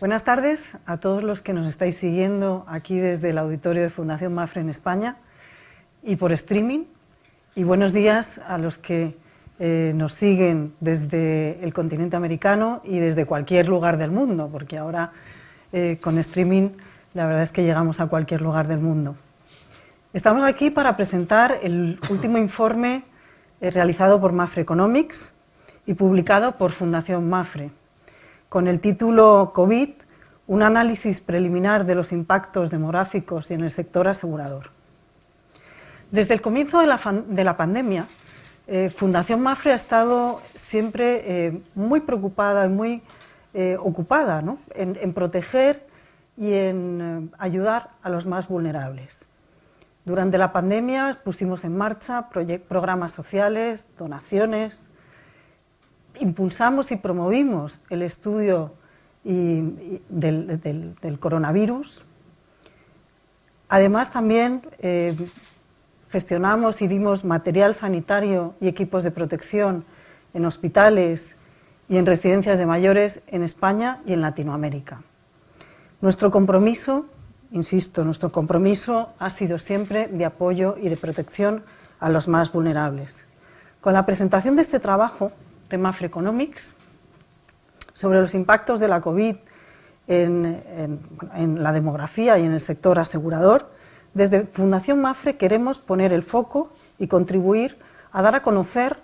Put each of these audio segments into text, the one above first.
Buenas tardes a todos los que nos estáis siguiendo aquí desde el auditorio de Fundación MAFRE en España y por streaming, y buenos días a los que nos siguen desde el continente americano y desde cualquier lugar del mundo, porque ahora con streaming la verdad es que llegamos a cualquier lugar del mundo. Estamos aquí para presentar el último informe realizado por MAFRE Economics y publicado por Fundación MAFRE, con el título COVID, un análisis preliminar de los impactos demográficos y en el sector asegurador. Desde el comienzo de la pandemia, Fundación MAFRE ha estado siempre muy preocupada y muy ocupada, ¿no?, en proteger y en ayudar a los más vulnerables. Durante la pandemia pusimos en marcha programas sociales, donaciones, impulsamos y promovimos el estudio del coronavirus. Además, también gestionamos y dimos material sanitario y equipos de protección en hospitales y en residencias de mayores en España y en Latinoamérica. Nuestro compromiso, insisto, nuestro compromiso ha sido siempre de apoyo y de protección a los más vulnerables. Con la presentación de este trabajo de MAFRE Economics sobre los impactos de la COVID en la demografía y en el sector asegurador, desde Fundación MAFRE queremos poner el foco y contribuir a dar a conocer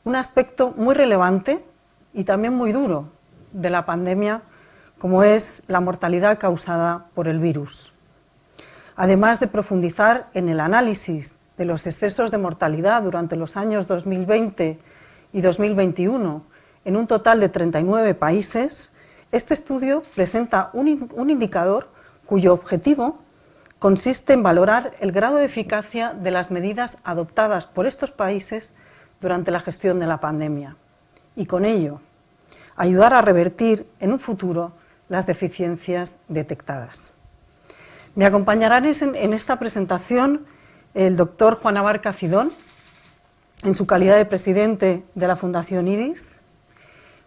un aspecto muy relevante y también muy duro de la pandemia, como es la mortalidad causada por el virus. Además de profundizar en el análisis de los excesos de mortalidad durante los años 2020 y 2021 en un total de 39 países, este estudio presenta un indicador cuyo objetivo consiste en valorar el grado de eficacia de las medidas adoptadas por estos países durante la gestión de la pandemia y con ello ayudar a revertir en un futuro las deficiencias detectadas. Me acompañarán en esta presentación el doctor Juan Abarca Cidón, en su calidad de presidente de la Fundación IDIS,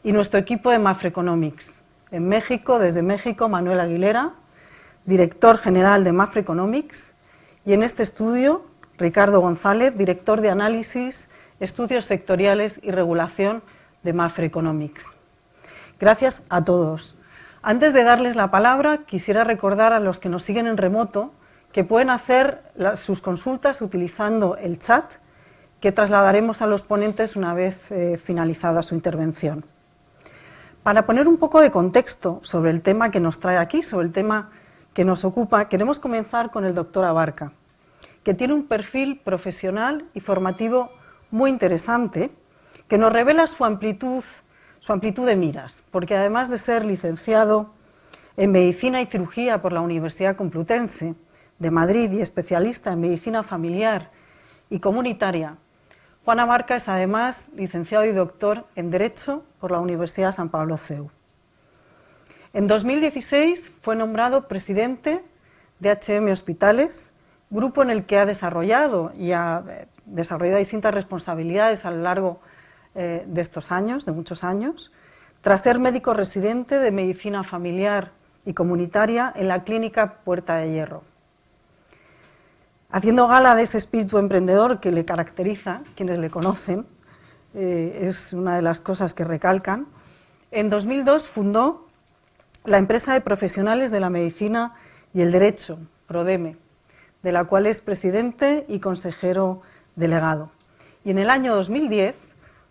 y nuestro equipo de MAFRE Economics. En México, desde México, Manuel Aguilera, director general de MAFRE Economics, y en este estudio, Ricardo González, director de análisis, estudios sectoriales y regulación de MAFRE Economics. Gracias a todos. Antes de darles la palabra, quisiera recordar a los que nos siguen en remoto que pueden hacer sus consultas utilizando el chat que trasladaremos a los ponentes una vez finalizada su intervención. Para poner un poco de contexto sobre el tema que nos trae aquí, sobre el tema que nos ocupa, queremos comenzar con el doctor Abarca, que tiene un perfil profesional y formativo muy interesante, que nos revela su amplitud de miras, porque además de ser licenciado en Medicina y Cirugía por la Universidad Complutense de Madrid y especialista en Medicina Familiar y Comunitaria, Juan Abarca es además licenciado y doctor en Derecho por la Universidad San Pablo CEU. En 2016 fue nombrado presidente de H&M Hospitales, grupo en el que ha desarrollado distintas responsabilidades a lo largo de estos años, de muchos años, tras ser médico residente de Medicina Familiar y Comunitaria en la Clínica Puerta de Hierro. Haciendo gala de ese espíritu emprendedor que le caracteriza, quienes le conocen, es una de las cosas que recalcan, en 2002 fundó la empresa de profesionales de la medicina y el derecho, Prodeme, de la cual es presidente y consejero delegado. Y en el año 2010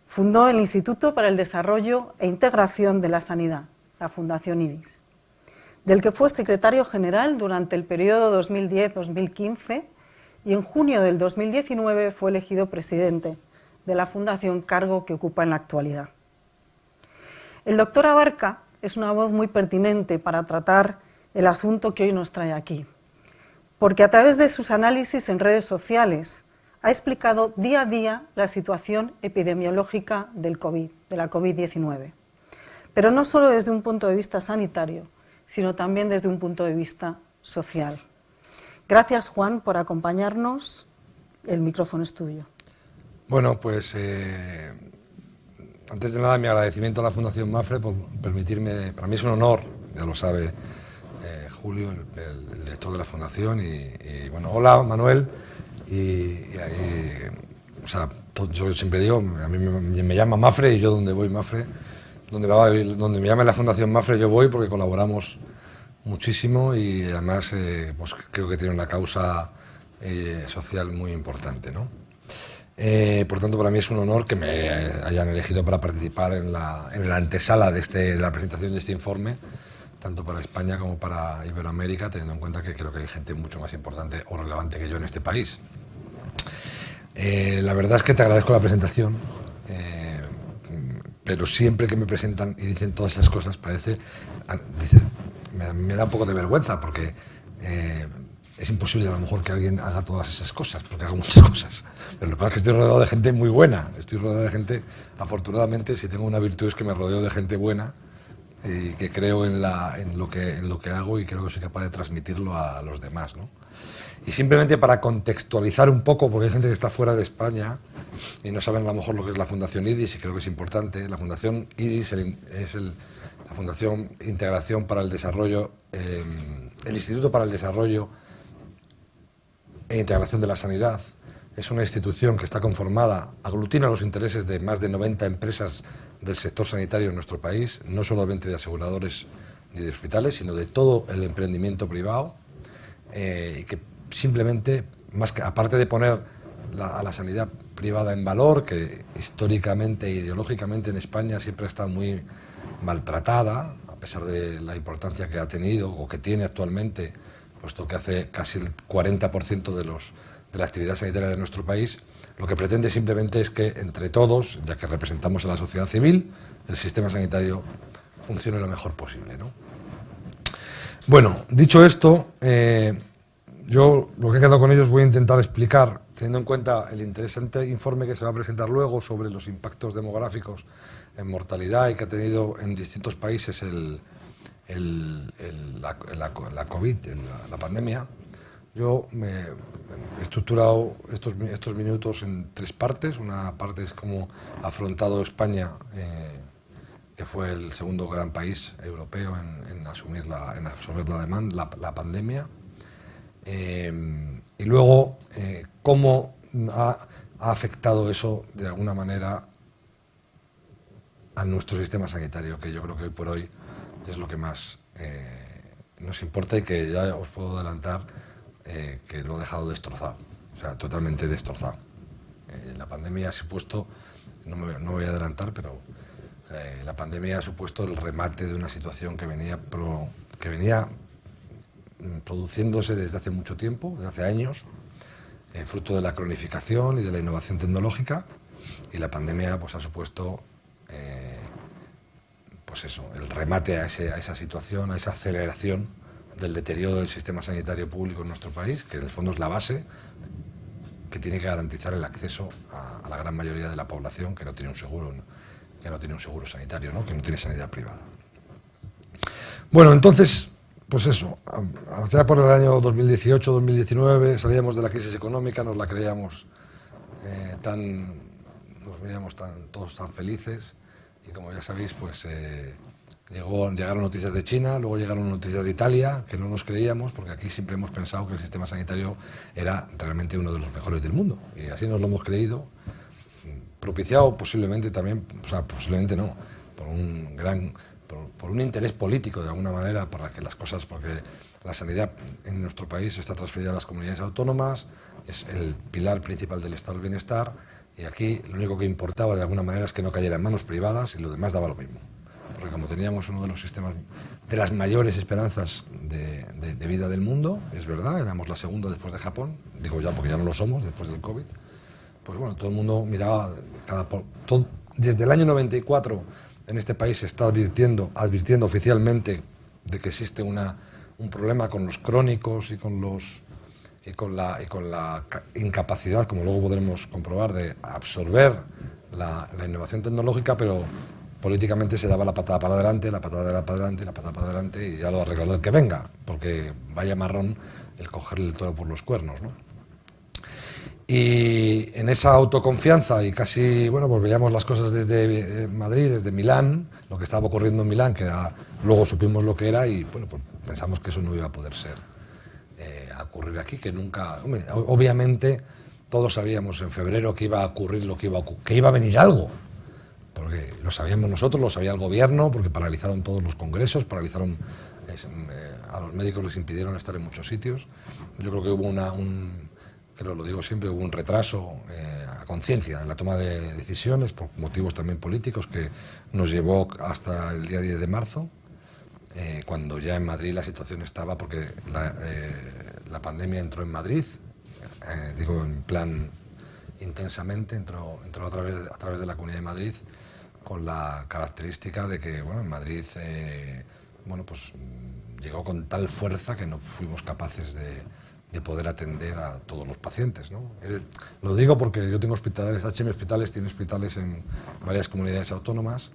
fundó el Instituto para el Desarrollo e Integración de la Sanidad, la Fundación IDIS, del que fue secretario general durante el periodo 2010-2015 y en junio del 2019 fue elegido presidente de la Fundación, cargo que ocupa en la actualidad. El doctor Abarca es una voz muy pertinente para tratar el asunto que hoy nos trae aquí, porque a través de sus análisis en redes sociales ha explicado día a día la situación epidemiológica del COVID, de la COVID-19, pero no solo desde un punto de vista sanitario, sino también desde un punto de vista social. Gracias, Juan, por acompañarnos. El micrófono es tuyo. Bueno, pues antes de nada mi agradecimiento a la Fundación MAFRE por permitirme, para mí es un honor ya lo sabe Julio, el director de la fundación, y bueno, hola Manuel, y ahí, o sea, yo siempre digo, a mí me llama Mafre y yo donde voy Mafre, donde me llame la Fundación Mafre yo voy, porque colaboramos muchísimo y además pues creo que tiene una causa social muy importante, ¿no? Por tanto, para mí es un honor que me hayan elegido para participar en la antesala de la presentación de este informe, tanto para España como para Iberoamérica, teniendo en cuenta que creo que hay gente mucho más importante o relevante que yo en este país. La verdad es que te agradezco la presentación, pero siempre que me presentan y dicen todas esas cosas, me da un poco de vergüenza, porque es imposible a lo mejor que alguien haga todas esas cosas, porque hago muchas cosas. Pero lo que pasa es que estoy rodeado de gente muy buena, estoy rodeado de gente, afortunadamente, si tengo una virtud es que me rodeo de gente buena y que creo en lo que hago y creo que soy capaz de transmitirlo a los demás, ¿no? Y simplemente para contextualizar un poco, porque hay gente que está fuera de España y no saben a lo mejor lo que es la Fundación IDIS, y creo que es importante. La Fundación IDIS es la Fundación Integración para el Desarrollo, el Instituto para el Desarrollo e Integración de la Sanidad. Es una institución que está conformada, aglutina los intereses de más de 90 empresas del sector sanitario en nuestro país, no solamente de aseguradores ni de hospitales, sino de todo el emprendimiento privado, y que simplemente, aparte de poner a la sanidad privada en valor, que históricamente e ideológicamente en España siempre ha estado muy maltratada, a pesar de la importancia que ha tenido o que tiene actualmente, puesto que hace casi el 40% de la actividad sanitaria de nuestro país, lo que pretende simplemente es que entre todos, ya que representamos a la sociedad civil, el sistema sanitario funcione lo mejor posible, ¿no? Bueno, dicho esto, yo lo que he quedado con ellos voy a intentar explicar, teniendo en cuenta el interesante informe que se va a presentar luego sobre los impactos demográficos en mortalidad y que ha tenido en distintos países la COVID, la pandemia. Yo me he estructurado estos minutos en tres partes. Una parte es cómo ha afrontado España, que fue el segundo gran país europeo en absorber la pandemia. Y luego cómo ha afectado eso de alguna manera a nuestro sistema sanitario, que yo creo que hoy por hoy es lo que más nos importa y que ya os puedo adelantar que lo he dejado destrozado, o sea, totalmente destrozado. La pandemia ha supuesto, no voy a adelantar, pero la pandemia ha supuesto el remate de una situación que venía produciéndose desde hace mucho tiempo, desde hace años, fruto de la cronificación y de la innovación tecnológica, y la pandemia pues ha supuesto pues eso, el remate a esa situación, a esa aceleración del deterioro del sistema sanitario público en nuestro país, que en el fondo es la base que tiene que garantizar el acceso a la gran mayoría de la población que no tiene un seguro sanitario, ¿no? Que no tiene sanidad privada. Bueno, entonces, pues eso, allá por el año 2018-2019 salíamos de la crisis económica, nos la creíamos nos veíamos todos tan felices, y como ya sabéis, pues llegaron noticias de China, luego llegaron noticias de Italia, que no nos creíamos, porque aquí siempre hemos pensado que el sistema sanitario era realmente uno de los mejores del mundo, y así nos lo hemos creído, propiciado posiblemente también, o sea, posiblemente no, por un interés político de alguna manera, para que las cosas, porque la sanidad en nuestro país está transferida a las comunidades autónomas, es el pilar principal del estado del bienestar, y aquí lo único que importaba de alguna manera es que no cayera en manos privadas, y lo demás daba lo mismo. Porque como teníamos uno de los sistemas de las mayores esperanzas de vida del mundo, es verdad, éramos la segunda después de Japón, digo ya porque ya no lo somos después del COVID, pues bueno, todo el mundo miraba, desde el año 94 en este país se está advirtiendo oficialmente de que existe un problema con los crónicos y con la incapacidad, como luego podremos comprobar, de absorber la innovación tecnológica, pero políticamente se daba la patada para adelante, la patada para adelante, y ya lo arreglará el que venga, porque vaya marrón el cogerle el toro por los cuernos, ¿no? Y en esa autoconfianza y casi, bueno, pues veíamos las cosas desde Madrid, desde Milán, lo que estaba ocurriendo en Milán, que luego supimos lo que era y, bueno, pues pensamos que eso no iba a poder ser, a ocurrir aquí, que nunca, hombre, obviamente todos sabíamos en febrero que iba a ocurrir lo que iba a ocurrir, que iba a venir algo, porque lo sabíamos nosotros, lo sabía el gobierno, porque paralizaron todos los congresos, paralizaron, a los médicos les impidieron estar en muchos sitios. Yo creo que hubo creo, lo digo siempre, hubo un retraso a conciencia en la toma de decisiones por motivos también políticos que nos llevó hasta el día 10 de marzo, cuando ya en Madrid la situación estaba, porque la pandemia entró en Madrid, digo en plan intensamente, entró a través de la Comunidad de Madrid, con la característica de que, bueno, en Madrid, bueno, pues llegó con tal fuerza que no fuimos capaces de poder atender a todos los pacientes, ¿no? Lo digo porque yo tengo hospitales, HM Hospitales tiene hospitales en varias comunidades autónomas,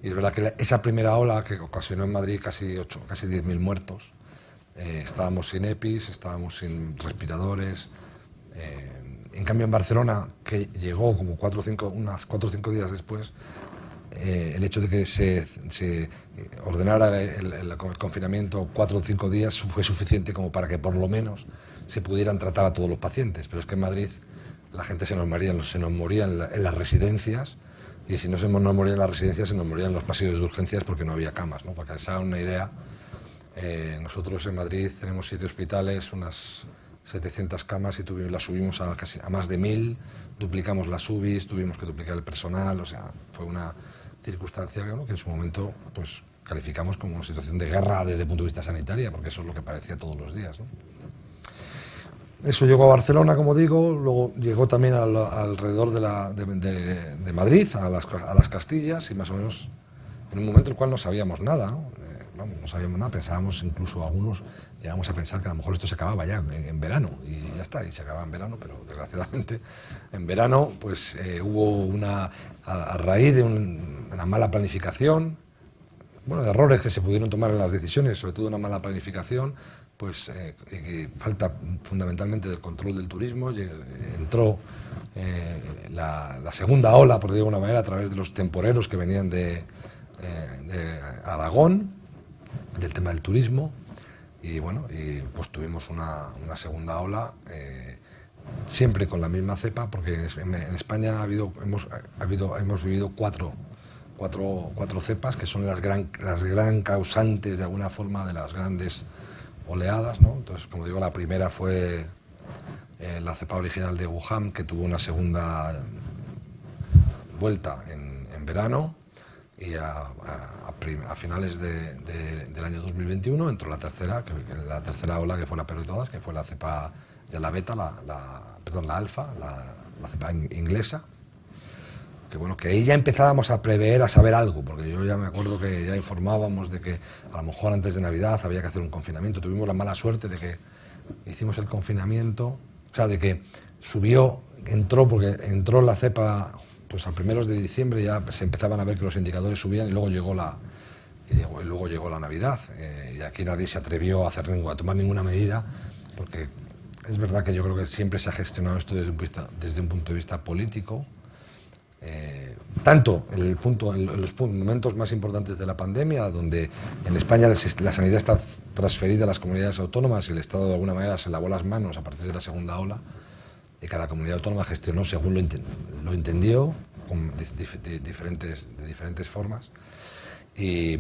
y es verdad que esa primera ola que ocasionó en Madrid casi 10.000 muertos, estábamos sin EPIs, estábamos sin respiradores. En cambio en Barcelona, que llegó como 4 o 5 días después, el hecho de que se ordenara el confinamiento 4 o 5 días fue suficiente como para que por lo menos se pudieran tratar a todos los pacientes. Pero es que en Madrid la gente se nos moría en las residencias, y si no se nos moría en las residencias, se nos moría en los pasillos de urgencias porque no había camas, ¿no? Para que se hagan una idea, nosotros en Madrid tenemos 7 hospitales, unas 700 camas, y las subimos a más de 1.000, duplicamos las UBIs, tuvimos que duplicar el personal, o sea, fue una circunstancia, ¿no?, que en su momento pues calificamos como una situación de guerra desde el punto de vista sanitario, porque eso es lo que parecía todos los días, ¿no? Eso llegó a Barcelona, como digo, luego llegó también alrededor de Madrid, a las Castillas, y más o menos en un momento en el cual no sabíamos nada, ¿no? No sabíamos nada, pensábamos, incluso algunos llegamos a pensar que a lo mejor esto se acababa ya en verano, y ya está, y se acababa en verano, pero desgraciadamente en verano pues hubo a raíz de una mala planificación, bueno, de errores que se pudieron tomar en las decisiones, sobre todo una mala planificación, pues falta fundamentalmente del control del turismo. Entró la segunda ola, por decirlo de alguna manera, a través de los temporeros que venían de Aragón, del tema del turismo, y bueno, pues tuvimos una segunda ola, siempre con la misma cepa, porque en España hemos vivido cuatro cepas que son las gran causantes de alguna forma de las grandes oleadas, ¿no? Entonces, como digo, la primera fue la cepa original de Wuhan, que tuvo una segunda vuelta en verano, y a finales del año 2021 entró la tercera ola, que fue la peor de todas, que fue la cepa, ya la beta, la alfa, la cepa inglesa, que bueno, que ahí ya empezábamos a prever, a saber algo, porque yo ya me acuerdo que ya informábamos de que a lo mejor antes de Navidad había que hacer un confinamiento. Tuvimos la mala suerte de que hicimos el confinamiento, o sea, de que entró la cepa pues a primeros de diciembre, ya se empezaban a ver que los indicadores subían, y luego llegó la Navidad, y aquí nadie se atrevió a tomar ninguna medida, porque es verdad que yo creo que siempre se ha gestionado esto desde un punto de vista político. Tanto en los momentos más importantes de la pandemia, donde en España la sanidad está transferida a las comunidades autónomas y el Estado de alguna manera se lavó las manos a partir de la segunda ola, y cada comunidad autónoma gestionó según lo entendió, de diferentes formas. Y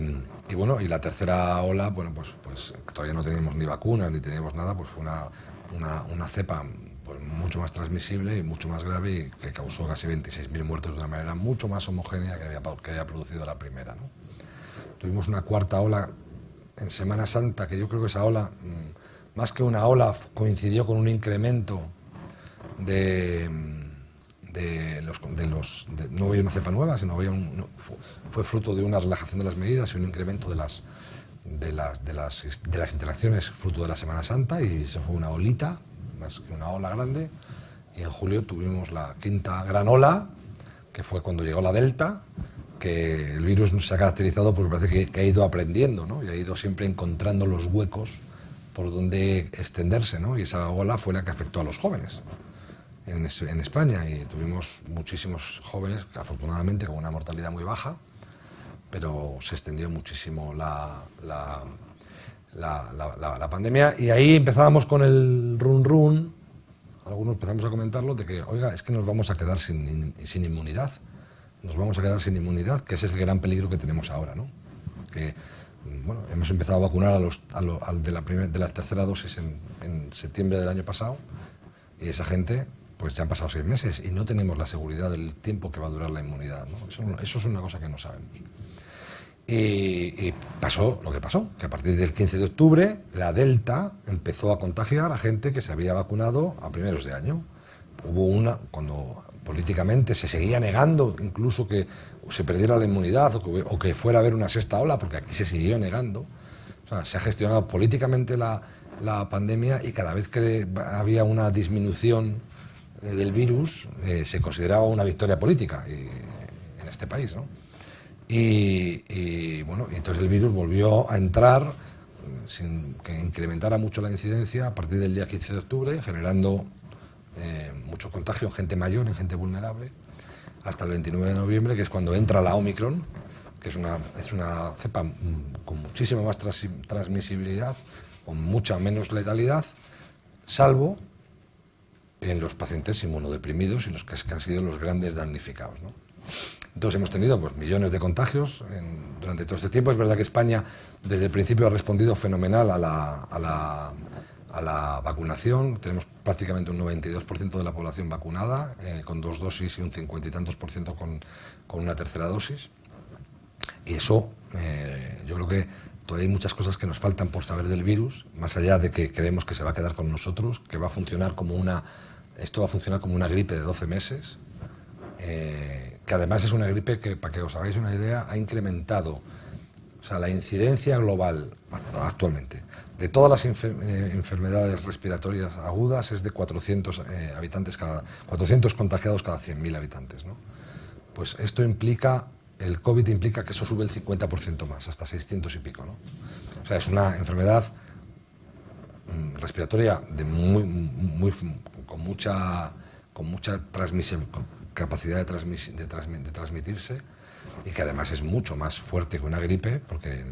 bueno, y la tercera ola, bueno, pues todavía no teníamos ni vacunas ni teníamos nada, pues fue una cepa pues mucho más transmisible y mucho más grave, y que causó casi 26.000 muertos de una manera mucho más homogénea que había producido la primera, ¿no? Tuvimos una cuarta ola en Semana Santa, que yo creo que esa ola, más que una ola, coincidió con un incremento no había una cepa nueva, sino fue fruto de una relajación de las medidas y un incremento de las interacciones fruto de la Semana Santa, y eso fue una olita, más que una ola grande. Y en julio tuvimos la quinta gran ola, que fue cuando llegó la Delta, que el virus se ha caracterizado porque parece que ha ido aprendiendo, ¿no? Y ha ido siempre encontrando los huecos por donde extenderse, ¿no? Y esa ola fue la que afectó a los jóvenes. en España, y tuvimos muchísimos jóvenes, afortunadamente con una mortalidad muy baja, pero se extendió muchísimo la pandemia, y ahí empezábamos con el run, algunos empezamos a comentarlo, de que, oiga, es que nos vamos a quedar sin inmunidad, que ese es el gran peligro que tenemos ahora, ¿no? Que, bueno, hemos empezado a vacunar de la tercera dosis en septiembre del año pasado, y esa gente, pues ya han pasado 6 meses y no tenemos la seguridad del tiempo que va a durar la inmunidad, ¿no? Eso es una cosa que no sabemos. Y pasó lo que pasó, que a partir del 15 de octubre la Delta empezó a contagiar a gente que se había vacunado a primeros de año. Cuando políticamente se seguía negando incluso que se perdiera la inmunidad o que fuera a haber una sexta ola, porque aquí se siguió negando. O sea, se ha gestionado políticamente la pandemia, y cada vez que había una disminución del virus se consideraba una victoria política en este país, ¿no? Y bueno, entonces el virus volvió a entrar sin que incrementara mucho la incidencia a partir del día 15 de octubre, generando mucho contagio en gente mayor, en gente vulnerable, hasta el 29 de noviembre, que es cuando entra la Omicron, que es una cepa con muchísima más transmisibilidad, con mucha menos letalidad, salvo en los pacientes inmunodeprimidos y los que han sido los grandes damnificados, ¿no? Entonces hemos tenido pues millones de contagios durante todo este tiempo. Es verdad que España desde el principio ha respondido fenomenal a la vacunación. Tenemos prácticamente un 92% de la población vacunada, con 2 dosis, y un 50 y tantos % con una tercera dosis. Y eso, yo creo que todavía hay muchas cosas que nos faltan por saber del virus, más allá de que creemos que se va a quedar con nosotros, que va a funcionar esto va a funcionar como una gripe de 12 meses, que además es una gripe que, para que os hagáis una idea, ha incrementado, o sea, la incidencia global actualmente de todas las enfermedades respiratorias agudas es de 400 contagiados cada 100.000 habitantes, ¿no? Pues esto implica, el COVID implica que eso sube el 50% más, hasta 600 y pico, ¿no? O sea, es una enfermedad respiratoria con mucha transmisión, capacidad de transmitirse, y que además es mucho más fuerte que una gripe, porque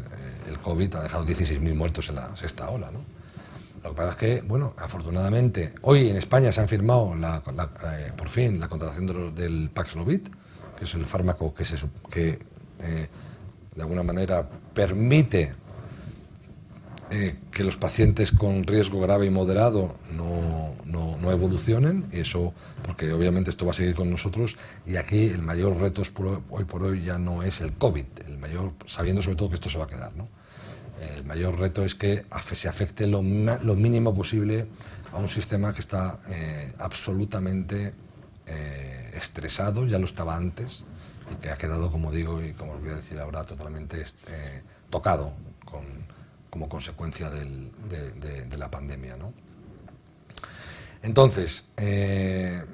el COVID ha dejado 16.000 muertos en la sexta ola, ¿no? Lo que pasa es que, bueno, afortunadamente, hoy en España se han firmado por fin la contratación del Paxlovid, que es el fármaco que de alguna manera permite que los pacientes con riesgo grave y moderado no evolucionen, y eso, porque obviamente esto va a seguir con nosotros, y aquí el mayor reto hoy por hoy ya no es el COVID, sabiendo sobre todo que esto se va a quedar, ¿no? El mayor reto es que se afecte lo mínimo posible a un sistema que está absolutamente estresado, ya lo estaba antes, y que ha quedado, como digo, y como os voy a decir ahora, totalmente tocado como consecuencia de la pandemia, ¿no? Entonces, en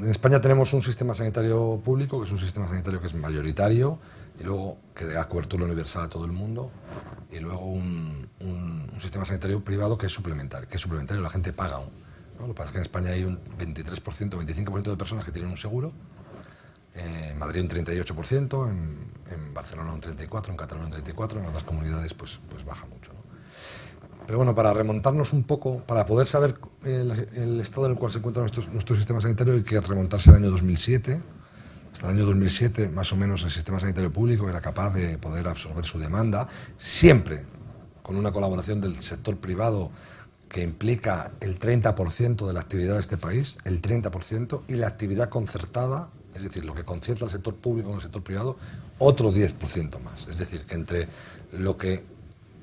España tenemos un sistema sanitario público, que es un sistema sanitario que es mayoritario, y luego que da cobertura universal a todo el mundo, y luego un sistema sanitario privado que es suplementario, la gente paga, ¿no? Lo que pasa es que en España hay un 23%, 25% de personas que tienen un seguro, en Madrid un 38%, en Barcelona un 34%, en Cataluña un 34%, en otras comunidades pues baja mucho, ¿no? Pero bueno, para remontarnos un poco, para poder saber el estado en el cual se encuentra nuestro sistema sanitario, hay que remontarse al año 2007. Hasta el año 2007, más o menos, el sistema sanitario público era capaz de poder absorber su demanda, siempre con una colaboración del sector privado que implica el 30% de la actividad de este país, el 30%, y la actividad concertada, es decir, lo que concierta el sector público con el sector privado, otro 10% más. Es decir, que entre lo que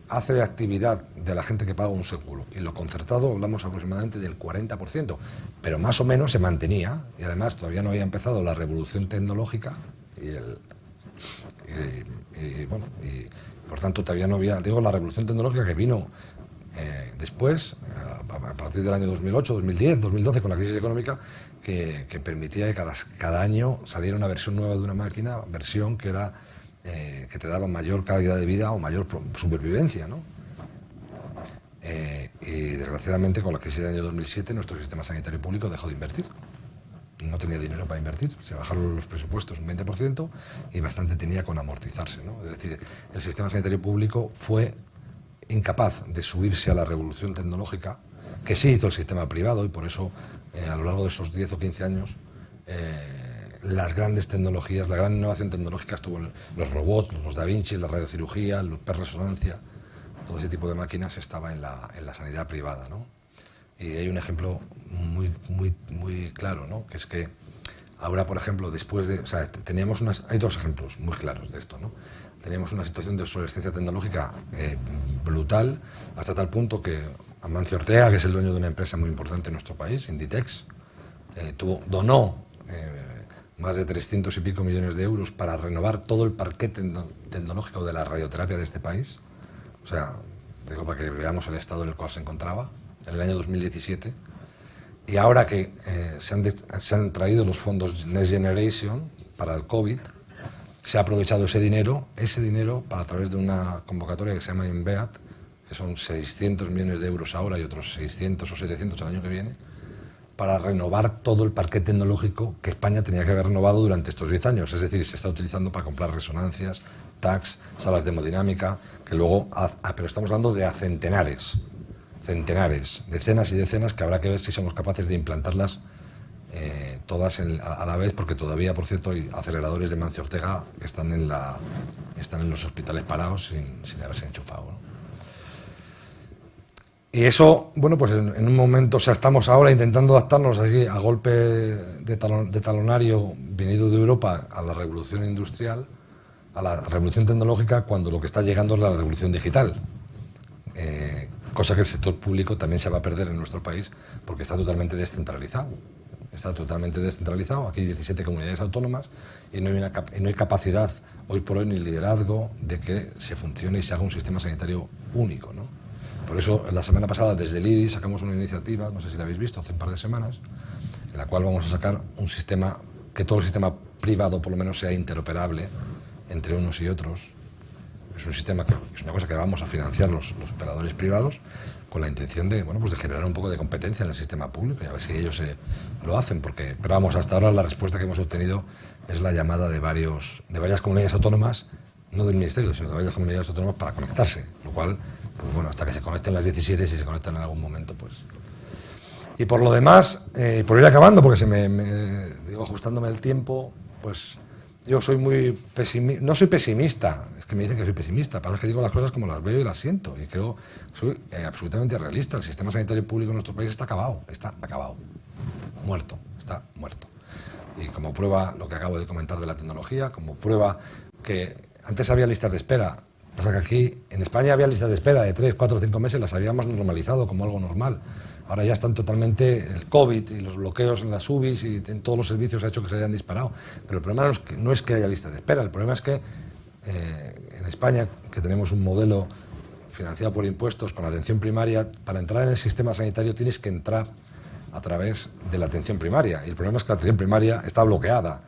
hace de actividad de la gente que paga un seguro y lo concertado hablamos aproximadamente del 40%, pero más o menos se mantenía, y además todavía no había empezado la revolución tecnológica y por tanto todavía no había, digo, la revolución tecnológica que vino después, a partir del año 2008, 2010, 2012, con la crisis económica, que permitía que cada año saliera una versión nueva de una máquina, versión que era que te daba mayor calidad de vida o mayor supervivencia, ¿no? Y desgraciadamente con la crisis del año 2007 nuestro sistema sanitario público dejó de invertir. No tenía dinero para invertir, se bajaron los presupuestos un 20% y bastante tenía con amortizarse, ¿no? Es decir, el sistema sanitario público fue incapaz de subirse a la revolución tecnológica que sí hizo el sistema privado, y por eso a lo largo de esos 10 o 15 años las grandes tecnologías, la gran innovación tecnológica estuvo en los robots, los Da Vinci, la radiocirugía, la hiperresonancia, todo ese tipo de máquinas estaba en la sanidad privada, ¿no? Y hay un ejemplo muy claro, ¿no? Que es que ahora, por ejemplo, después de... O sea, hay dos ejemplos muy claros de esto, ¿no? Teníamos una situación de obsolescencia tecnológica brutal, hasta tal punto que Amancio Ortega, que es el dueño de una empresa muy importante en nuestro país, Inditex, donó más de 300 y pico millones de euros para renovar todo el parqué tecnológico de la radioterapia de este país. O sea, digo para que veamos el estado en el cual se encontraba en el año 2017, y ahora que se han traído los fondos Next Generation para el COVID, se ha aprovechado ese dinero para, a través de una convocatoria que se llama INVEAT, que son 600 millones de euros ahora y otros 600 o 700 el año que viene, para renovar todo el parque tecnológico que España tenía que haber renovado durante estos 10 años. Es decir, se está utilizando para comprar resonancias, TACs, salas de hemodinámica, que luego... pero estamos hablando de a centenares, decenas y decenas, que habrá que ver si somos capaces de implantarlas todas a la vez, porque todavía, por cierto, hay aceleradores de Mancio Ortega que están en los hospitales parados sin haberse enchufado, ¿no? Y eso, bueno, pues en un momento, o sea, estamos ahora intentando adaptarnos así a golpe de talonario venido de Europa a la revolución industrial, a la revolución tecnológica, cuando lo que está llegando es la revolución digital. Cosa que el sector público también se va a perder en nuestro país porque está totalmente descentralizado. Aquí hay 17 comunidades autónomas y no hay capacidad hoy por hoy ni liderazgo de que se funcione y se haga un sistema sanitario único, ¿no? Por eso, la semana pasada, desde el IDI, sacamos una iniciativa, no sé si la habéis visto, hace un par de semanas, en la cual vamos a sacar un sistema, que todo el sistema privado por lo menos sea interoperable entre unos y otros. Es un sistema que es una cosa que vamos a financiar los operadores privados con la intención de, bueno, pues de generar un poco de competencia en el sistema público y a ver si ellos lo hacen, pero vamos, hasta ahora la respuesta que hemos obtenido es la llamada de varias comunidades autónomas, no del Ministerio, sino de varias comunidades autónomas para conectarse, lo cual, pues bueno, hasta que se conecten las 17, si se conectan en algún momento, pues... Y por lo demás, por ir acabando, porque digo, ajustándome el tiempo, pues yo soy muy pesimista, no soy pesimista, es que me dicen que soy pesimista, pasa que digo las cosas como las veo y las siento, y creo que soy absolutamente realista. El sistema sanitario público en nuestro país está acabado, muerto, está muerto. Y como prueba lo que acabo de comentar de la tecnología, como prueba que antes había listas de espera, pasa que aquí en España había listas de espera de 3, 4, 5 meses, las habíamos normalizado como algo normal. Ahora ya están totalmente, el COVID y los bloqueos en las UBIs y en todos los servicios ha hecho que se hayan disparado. Pero el problema no es que haya listas de espera, el problema es que en España, que tenemos un modelo financiado por impuestos con atención primaria, para entrar en el sistema sanitario tienes que entrar a través de la atención primaria. Y el problema es que la atención primaria está bloqueada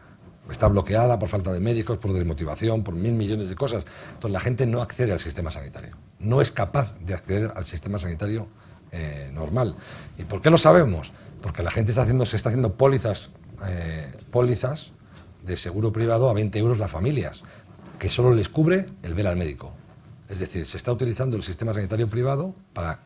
por falta de médicos, por desmotivación, por 1.000 millones de cosas. Entonces la gente no accede al sistema sanitario, no es capaz de acceder al sistema sanitario normal. ¿Y por qué lo sabemos? Porque la gente se está haciendo pólizas de seguro privado a 20 euros las familias, que solo les cubre el ver al médico. Es decir, se está utilizando el sistema sanitario privado para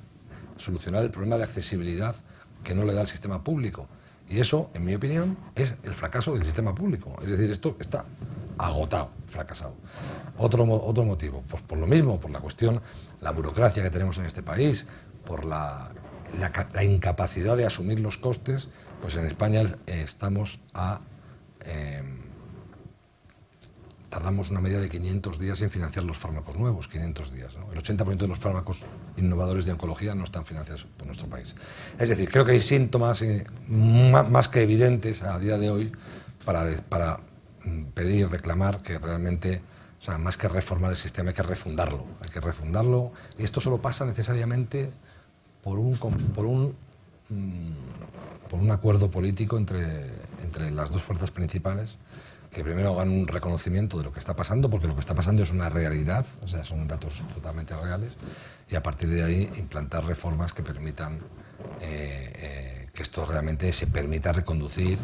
solucionar el problema de accesibilidad que no le da el sistema público. Y eso, en mi opinión, es el fracaso del sistema público. Es decir, esto está agotado, fracasado. Otro motivo, pues por lo mismo, por la cuestión, la burocracia que tenemos en este país, por la incapacidad de asumir los costes, pues en España tardamos una media de 500 días en financiar los fármacos nuevos, 500 días, ¿no? El 80% de los fármacos innovadores de oncología no están financiados por nuestro país. Es decir, creo que hay síntomas más que evidentes a día de hoy para pedir, reclamar que realmente, o sea, más que reformar el sistema, hay que refundarlo. Y esto solo pasa necesariamente por un acuerdo político entre las dos fuerzas principales, que primero hagan un reconocimiento de lo que está pasando, porque lo que está pasando es una realidad, o sea, son datos totalmente reales, y a partir de ahí implantar reformas que permitan que esto realmente se permita reconducir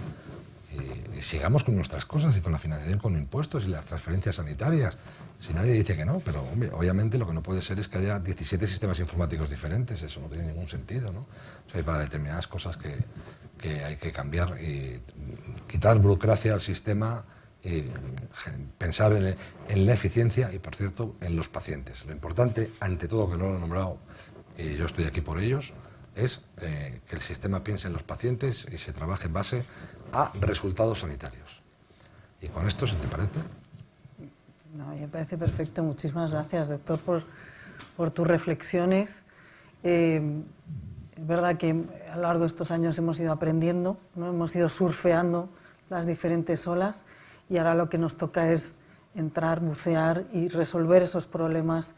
y sigamos con nuestras cosas y con la financiación con impuestos y las transferencias sanitarias. Si nadie dice que no, pero hombre, obviamente lo que no puede ser es que haya 17 sistemas informáticos diferentes, eso no tiene ningún sentido, ¿no? O sea, hay para determinadas cosas que hay que cambiar y quitar burocracia al sistema y pensar en la eficiencia y, por cierto, en los pacientes. Lo importante, ante todo, que no lo he nombrado, y yo estoy aquí por ellos, es que el sistema piense en los pacientes y se trabaje en base a resultados sanitarios. Y con esto, si te parece... No, me parece perfecto. Muchísimas gracias, doctor, por tus reflexiones. Es verdad que a lo largo de estos años hemos ido aprendiendo, ¿no? Hemos ido surfeando las diferentes olas y ahora lo que nos toca es entrar, bucear y resolver esos problemas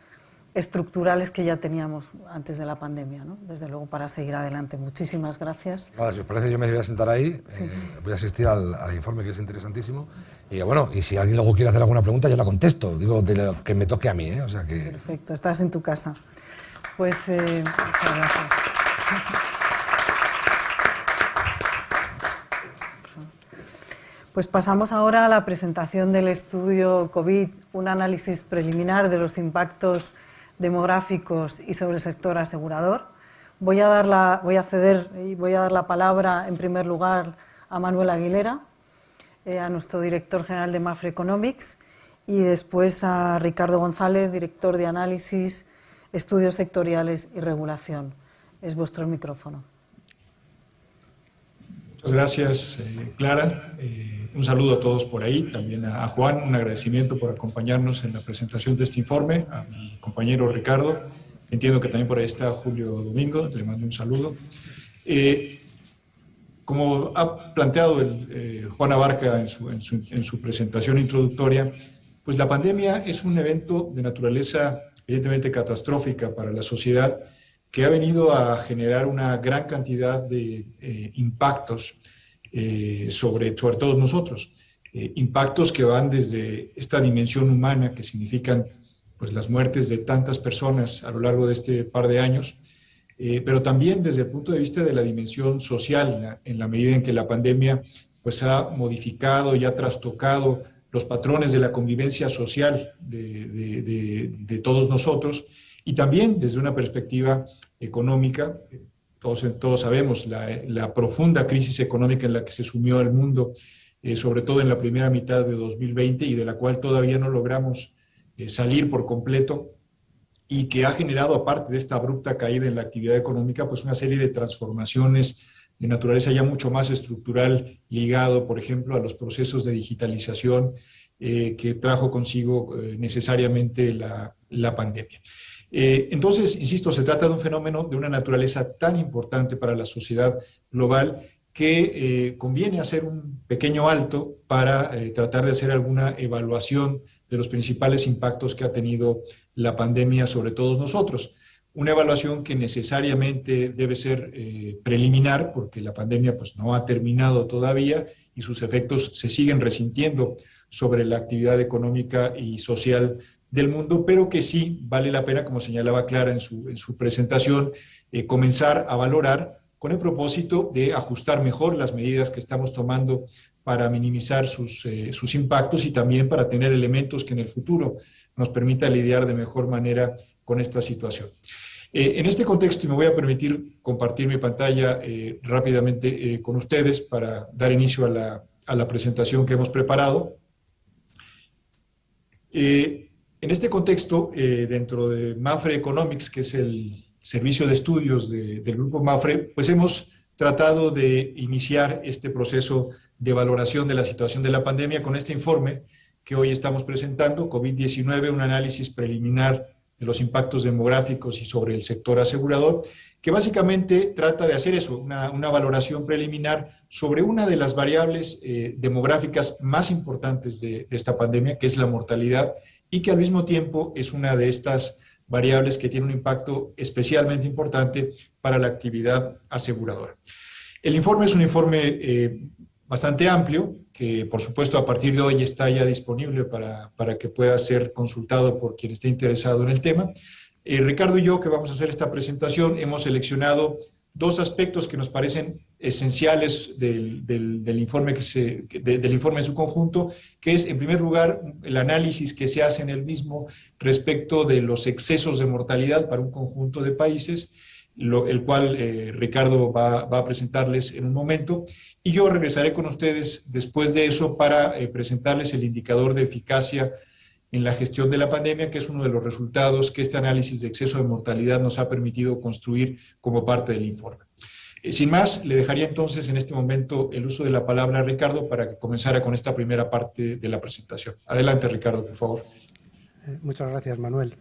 estructurales que ya teníamos antes de la pandemia, ¿no? Desde luego, para seguir adelante. Muchísimas gracias. Vale, si os parece, yo me voy a sentar ahí, Sí. voy a asistir al informe, que es interesantísimo, y bueno, y si alguien luego quiere hacer alguna pregunta, yo la contesto, digo, de lo que me toque a mí, ¿eh? O sea que... Perfecto, estás en tu casa. Pues muchas gracias. Pues pasamos ahora a la presentación del estudio COVID, un análisis preliminar de los impactos demográficos y sobre el sector asegurador. Voy a dar la palabra en primer lugar a Manuel Aguilera, a nuestro director general de Mapfre Economics, y después a Ricardo González, director de análisis, estudios sectoriales y regulación. Es vuestro micrófono. Muchas gracias, Clara. Un saludo a todos por ahí, también a Juan, un agradecimiento por acompañarnos en la presentación de este informe, a mi compañero Ricardo, entiendo que también por ahí está Julio Domingo, le mando un saludo. Como ha planteado Juan Abarca en su presentación introductoria, pues la pandemia es un evento de naturaleza evidentemente catastrófica para la sociedad, que ha venido a generar una gran cantidad de impactos sobre todos nosotros. Impactos que van desde esta dimensión humana, que significan pues, las muertes de tantas personas a lo largo de este par de años, pero también desde el punto de vista de la dimensión social, en la medida en que la pandemia pues, ha modificado y ha trastocado los patrones de la convivencia social de todos nosotros, y también desde una perspectiva económica. Todos sabemos la profunda crisis económica en la que se sumió el mundo, sobre todo en la primera mitad de 2020, y de la cual todavía no logramos salir por completo, y que ha generado, aparte de esta abrupta caída en la actividad económica, pues una serie de transformaciones de naturaleza ya mucho más estructural, ligado, por ejemplo, a los procesos de digitalización que trajo consigo necesariamente la pandemia. Entonces, insisto, se trata de un fenómeno de una naturaleza tan importante para la sociedad global que conviene hacer un pequeño alto para tratar de hacer alguna evaluación de los principales impactos que ha tenido la pandemia sobre todos nosotros. Una evaluación que necesariamente debe ser preliminar, porque la pandemia pues, no ha terminado todavía y sus efectos se siguen resintiendo sobre la actividad económica y social del mundo, pero que sí vale la pena, como señalaba Clara en su presentación, comenzar a valorar con el propósito de ajustar mejor las medidas que estamos tomando para minimizar sus impactos y también para tener elementos que en el futuro nos permita lidiar de mejor manera con esta situación. En este contexto, y me voy a permitir compartir mi pantalla rápidamente con ustedes para dar inicio a la presentación que hemos preparado. En este contexto, dentro de Mapfre Economics, que es el servicio de estudios del grupo Mapfre, pues hemos tratado de iniciar este proceso de valoración de la situación de la pandemia con este informe que hoy estamos presentando, COVID-19, un análisis preliminar de los impactos demográficos y sobre el sector asegurador, que básicamente trata de hacer eso, una valoración preliminar sobre una de las variables demográficas más importantes de esta pandemia, que es la mortalidad, y que al mismo tiempo es una de estas variables que tiene un impacto especialmente importante para la actividad aseguradora. El informe es un informe bastante amplio, que por supuesto a partir de hoy está ya disponible para que pueda ser consultado por quien esté interesado en el tema. Ricardo y yo, que vamos a hacer esta presentación, hemos seleccionado dos aspectos que nos parecen esenciales del informe, del informe en su conjunto, que es, en primer lugar, el análisis que se hace en el mismo respecto de los excesos de mortalidad para un conjunto de países, el cual Ricardo va a presentarles en un momento, y yo regresaré con ustedes después de eso para presentarles el indicador de eficacia en la gestión de la pandemia, que es uno de los resultados que este análisis de exceso de mortalidad nos ha permitido construir como parte del informe. Sin más, le dejaría entonces en este momento el uso de la palabra a Ricardo para que comenzara con esta primera parte de la presentación. Adelante, Ricardo, por favor. Muchas gracias, Manuel.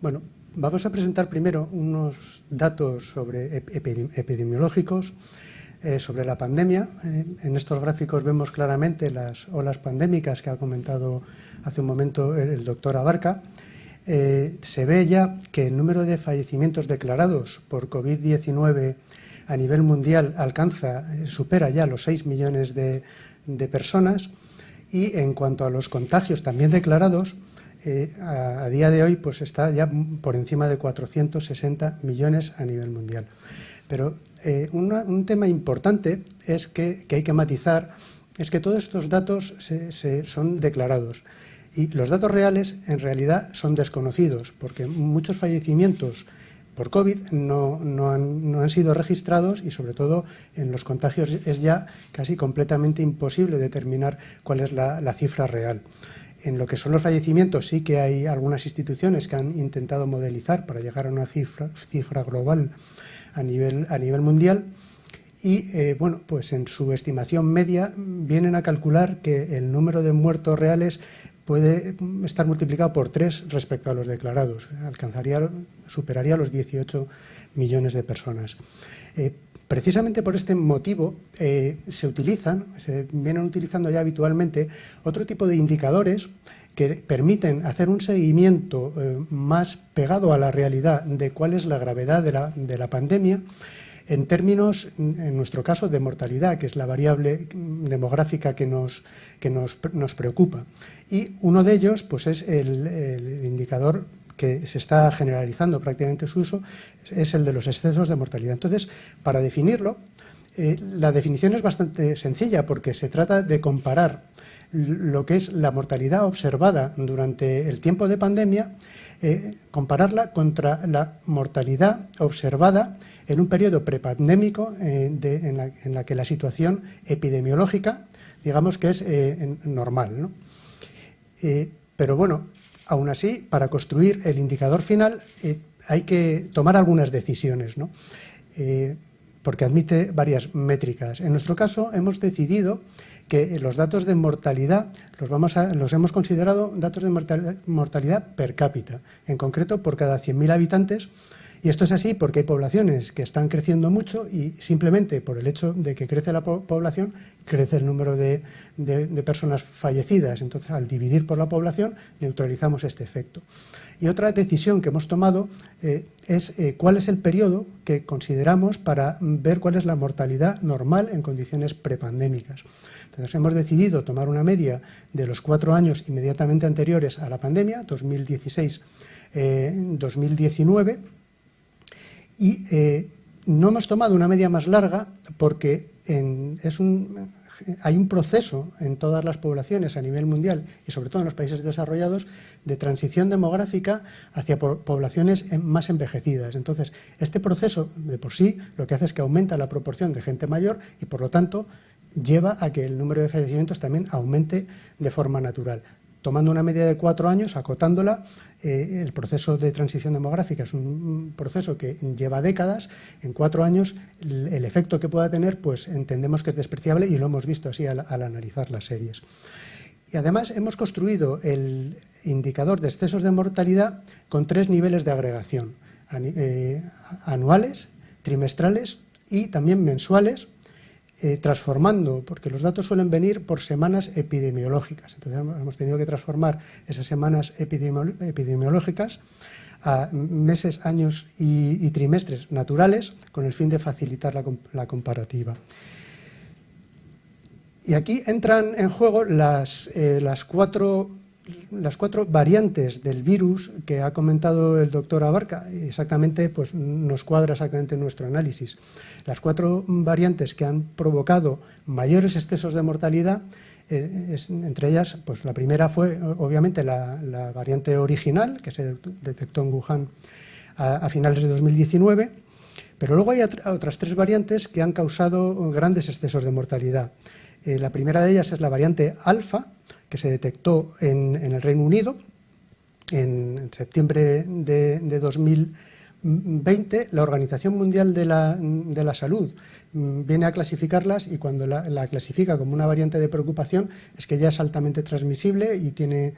Bueno, vamos a presentar primero unos datos sobre epidemiológicos sobre la pandemia. En estos gráficos vemos claramente las olas pandémicas que ha comentado hace un momento el doctor Abarca. Se ve ya que el número de fallecimientos declarados por COVID-19 a nivel mundial supera ya los 6 millones de personas, y en cuanto a los contagios también declarados, a día de hoy pues está ya por encima de 460 millones a nivel mundial. Pero un tema importante es que hay que matizar, es que todos estos datos son declarados y los datos reales en realidad son desconocidos, porque muchos fallecimientos por COVID no han sido registrados, y sobre todo en los contagios es ya casi completamente imposible determinar cuál es la cifra real. En lo que son los fallecimientos sí que hay algunas instituciones que han intentado modelizar para llegar a una cifra global a nivel mundial, y bueno, pues en su estimación media vienen a calcular que el número de muertos reales puede estar multiplicado por 3 respecto a los declarados, superaría los 18 millones de personas. Precisamente por este motivo se vienen utilizando ya habitualmente otro tipo de indicadores que permiten hacer un seguimiento más pegado a la realidad de cuál es la gravedad de la pandemia, en términos, en nuestro caso, de mortalidad, que es la variable demográfica que nos preocupa. Y uno de ellos pues es el indicador que se está generalizando prácticamente su uso, es el de los excesos de mortalidad. Entonces, para definirlo, la definición es bastante sencilla, porque se trata de comparar lo que es la mortalidad observada durante el tiempo de pandemia, compararla contra la mortalidad observada en un periodo prepandémico en la que la situación epidemiológica, digamos que es normal, ¿no? Pero bueno, aún así, para construir el indicador final hay que tomar algunas decisiones, ¿no? Porque admite varias métricas. En nuestro caso hemos decidido que los datos de mortalidad los hemos considerado datos de mortalidad per cápita, en concreto por cada 100.000 habitantes. Y esto es así porque hay poblaciones que están creciendo mucho, y simplemente por el hecho de que crece la población, crece el número de personas fallecidas. Entonces, al dividir por la población, neutralizamos este efecto. Y otra decisión que hemos tomado es cuál es el periodo que consideramos para ver cuál es la mortalidad normal en condiciones prepandémicas. Entonces, hemos decidido tomar una media de los 4 años inmediatamente anteriores a la pandemia, 2016-2019, y no hemos tomado una media más larga porque hay un proceso en todas las poblaciones a nivel mundial, y sobre todo en los países desarrollados, de transición demográfica hacia poblaciones más envejecidas. Entonces, este proceso de por sí lo que hace es que aumenta la proporción de gente mayor, y por lo tanto lleva a que el número de fallecimientos también aumente de forma natural. Tomando una media de 4 años, acotándola, el proceso de transición demográfica es un proceso que lleva décadas. En 4 años, el efecto que pueda tener, pues entendemos que es despreciable, y lo hemos visto así al analizar las series. Y además hemos construido el indicador de excesos de mortalidad con 3 niveles de agregación: anuales, trimestrales y también mensuales, transformando, porque los datos suelen venir por semanas epidemiológicas. Entonces hemos tenido que transformar esas semanas epidemiológicas a meses, años y trimestres naturales con el fin de facilitar la comparativa. Y aquí entran en juego las cuatro variantes del virus que ha comentado el doctor Abarca. Exactamente, pues nos cuadra exactamente nuestro análisis. Las 4 variantes que han provocado mayores excesos de mortalidad, entre ellas, pues la primera fue obviamente la variante original, que se detectó en Wuhan a finales de 2019, pero luego hay otras 3 variantes que han causado grandes excesos de mortalidad. La primera de ellas es la variante alfa, que se detectó en el Reino Unido en septiembre de 2020. La Organización Mundial de la Salud viene a clasificarlas, y cuando la clasifica como una variante de preocupación es que ya es altamente transmisible y tiene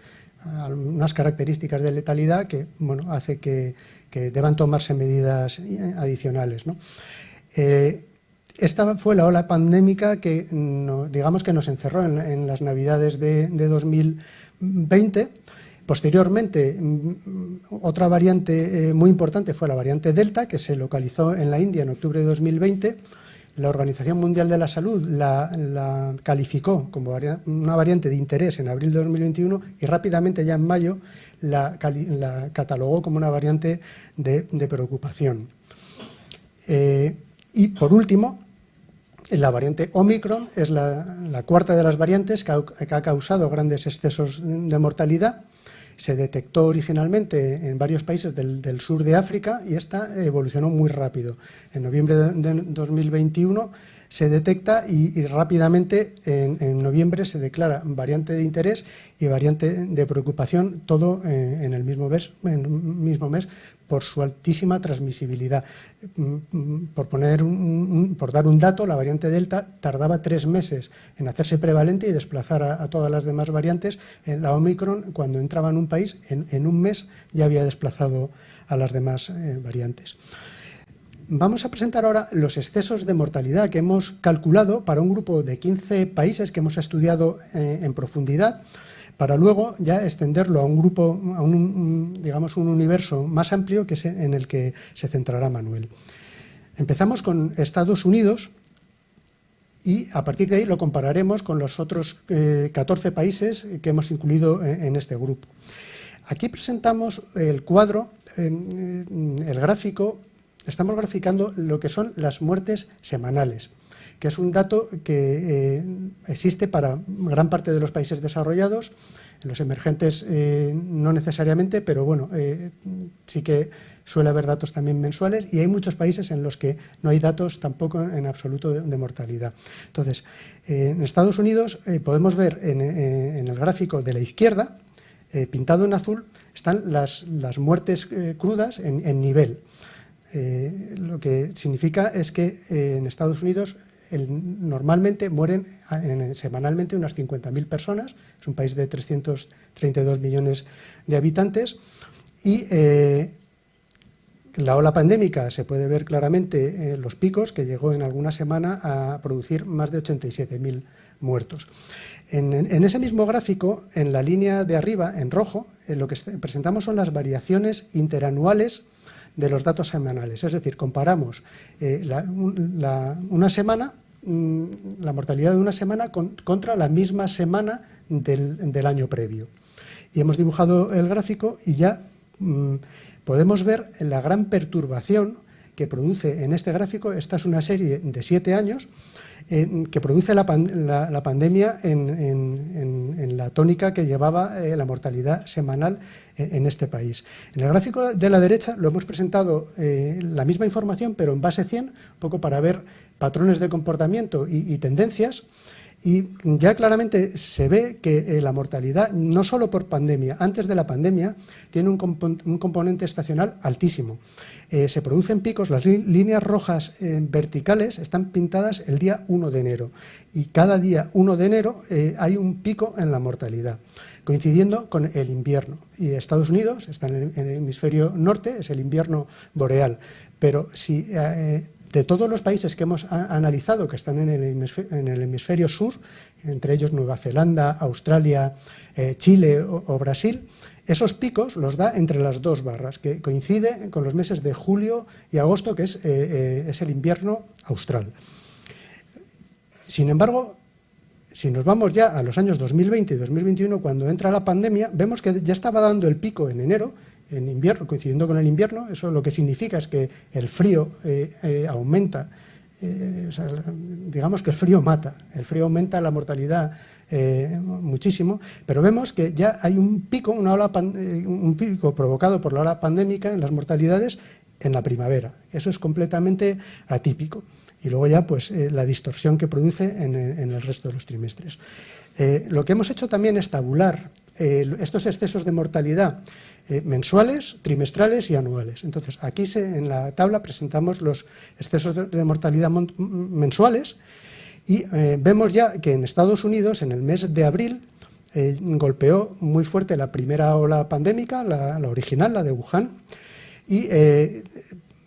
unas características de letalidad que, bueno, hace que deban tomarse medidas adicionales, ¿no? Esta fue la ola pandémica que, digamos, que nos encerró en las Navidades de 2020. Posteriormente, otra variante muy importante fue la variante Delta, que se localizó en la India en octubre de 2020. La Organización Mundial de la Salud la calificó como una variante de interés en abril de 2021 y rápidamente, ya en mayo, la catalogó como una variante de preocupación. Y por último, la variante Omicron es la cuarta de las variantes que ha causado grandes excesos de mortalidad. Se detectó originalmente en varios países del sur de África y esta evolucionó muy rápido. En noviembre de 2021 se detecta y rápidamente en noviembre se declara variante de interés y variante de preocupación, todo en el mismo mes por su altísima transmisibilidad. Por dar un dato, la variante Delta tardaba 3 meses en hacerse prevalente y desplazar a todas las demás variantes. La Omicron, cuando entraba en un país, en un mes ya había desplazado a las demás variantes. Vamos a presentar ahora los excesos de mortalidad que hemos calculado para un grupo de 15 países que hemos estudiado en profundidad, para luego ya extenderlo a un grupo, digamos un universo más amplio que es en el que se centrará Manuel. Empezamos con Estados Unidos y a partir de ahí lo compararemos con los otros 14 países que hemos incluido en este grupo. Aquí presentamos el cuadro, el gráfico. Estamos graficando lo que son las muertes semanales, que es un dato que existe para gran parte de los países desarrollados. En los emergentes no necesariamente, pero bueno, sí que suele haber datos también mensuales, y hay muchos países en los que no hay datos tampoco en absoluto de mortalidad. Entonces, en Estados Unidos podemos ver en el gráfico de la izquierda, pintado en azul, están las muertes crudas en nivel. Lo que significa es que en Estados Unidos normalmente mueren semanalmente unas 50.000 personas, es un país de 332 millones de habitantes, y la ola pandémica se puede ver claramente los picos, que llegó en alguna semana a producir más de 87.000 muertos. En ese mismo gráfico, en la línea de arriba, en rojo, lo que presentamos son las variaciones interanuales de los datos semanales, es decir, comparamos una semana, la mortalidad de una semana contra la misma semana del año previo. Y hemos dibujado el gráfico y ya podemos ver la gran perturbación que produce en este gráfico. Esta es una serie de 7 años que produce la pandemia en la tónica que llevaba la mortalidad semanal en este país. En el gráfico de la derecha lo hemos presentado la misma información, pero en base 100, un poco para ver patrones de comportamiento y tendencias. Y ya claramente se ve que la mortalidad, no solo por pandemia, antes de la pandemia, tiene un componente estacional altísimo. Se producen picos, las líneas rojas verticales están pintadas el día 1 de enero. Y cada día 1 de enero hay un pico en la mortalidad, coincidiendo con el invierno. Y Estados Unidos está en el hemisferio norte, es el invierno boreal. Pero si de todos los países que hemos analizado que están en el hemisferio sur, entre ellos Nueva Zelanda, Australia, Chile o Brasil, Esos picos los da entre las dos barras, que coincide con los meses de julio y agosto, que es el invierno austral. Sin embargo, si nos vamos ya a los años 2020 y 2021, cuando entra la pandemia, vemos que ya estaba dando el pico en enero, en invierno, coincidiendo con el invierno. Eso lo que significa es que el frío aumenta, o sea, digamos que el frío mata, el frío aumenta la mortalidad muchísimo, pero vemos que ya hay un pico, un pico provocado por la ola pandémica en las mortalidades en la primavera. Eso es completamente atípico. Y luego ya pues la distorsión que produce en el resto de los trimestres. Lo que hemos hecho también es tabular estos excesos de mortalidad mensuales, trimestrales y anuales. Entonces, aquí en la tabla presentamos los excesos de mortalidad mensuales y vemos ya que en Estados Unidos, en el mes de abril, golpeó muy fuerte la primera ola pandémica, la original, la de Wuhan, y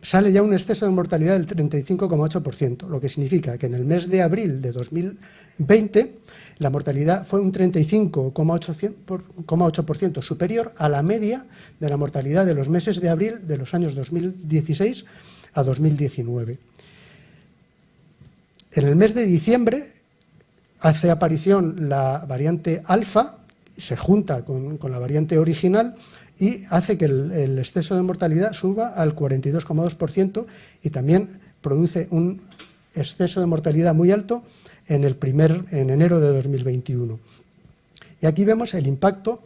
sale ya un exceso de mortalidad del 35,8%, lo que significa que en el mes de abril de 2020 la mortalidad fue un 35,8% superior a la media de la mortalidad de los meses de abril de los años 2016 a 2019. En el mes de diciembre hace aparición la variante alfa, se junta con la variante original y hace que el exceso de mortalidad suba al 42,2% y también produce un exceso de mortalidad muy alto en enero de 2021. Y aquí vemos el impacto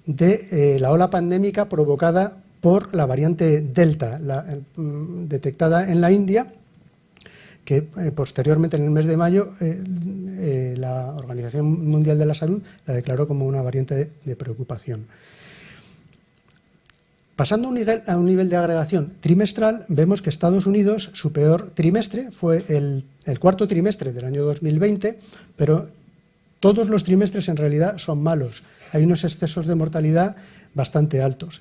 de la ola pandémica provocada por la variante Delta, detectada en la India, que posteriormente, en el mes de mayo, la Organización Mundial de la Salud la declaró como una variante de preocupación. Pasando a un nivel de agregación trimestral, vemos que Estados Unidos, su peor trimestre fue el cuarto trimestre del año 2020, pero todos los trimestres en realidad son malos. Hay unos excesos de mortalidad bastante altos.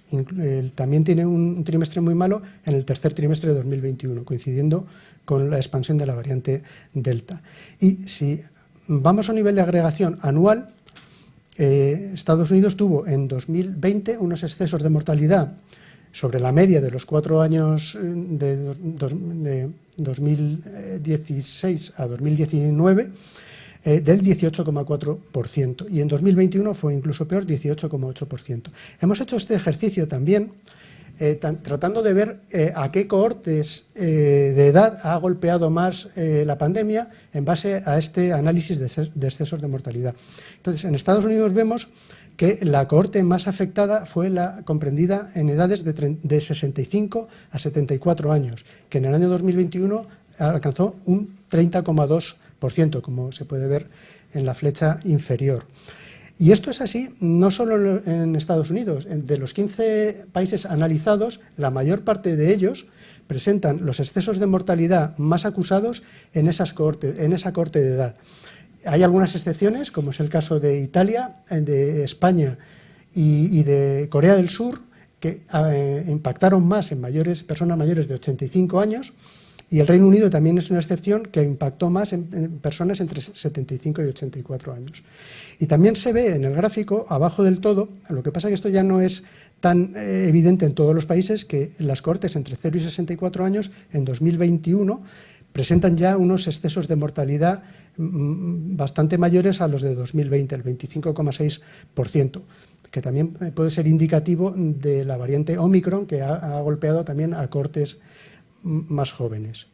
También tiene un trimestre muy malo en el tercer trimestre de 2021, coincidiendo con la expansión de la variante Delta. Y si vamos a un nivel de agregación anual, Estados Unidos tuvo en 2020 unos excesos de mortalidad sobre la media de los 4 años de 2016 a 2019 del 18,4%, y en 2021 fue incluso peor, 18,8%. Hemos hecho este ejercicio también tratando de ver a qué cohortes de edad ha golpeado más la pandemia en base a este análisis de excesos de mortalidad. Entonces, en Estados Unidos vemos que la cohorte más afectada fue la comprendida en edades de 65 a 74 años, que en el año 2021 alcanzó un 30,2%, como se puede ver en la flecha inferior. Y esto es así no solo en Estados Unidos. De los 15 países analizados, la mayor parte de ellos presentan los excesos de mortalidad más acusados en esa cohorte de edad. Hay algunas excepciones, como es el caso de Italia, de España y de Corea del Sur, que impactaron más en personas mayores de 85 años, y el Reino Unido también es una excepción, que impactó más en personas entre 75 y 84 años. Y también se ve en el gráfico, abajo del todo, lo que pasa es que esto ya no es tan evidente en todos los países, que las cohortes entre 0 y 64 años en 2021 presentan ya unos excesos de mortalidad bastante mayores a los de 2020, el 25,6%, que también puede ser indicativo de la variante Omicron, que ha golpeado también a cohortes más jóvenes.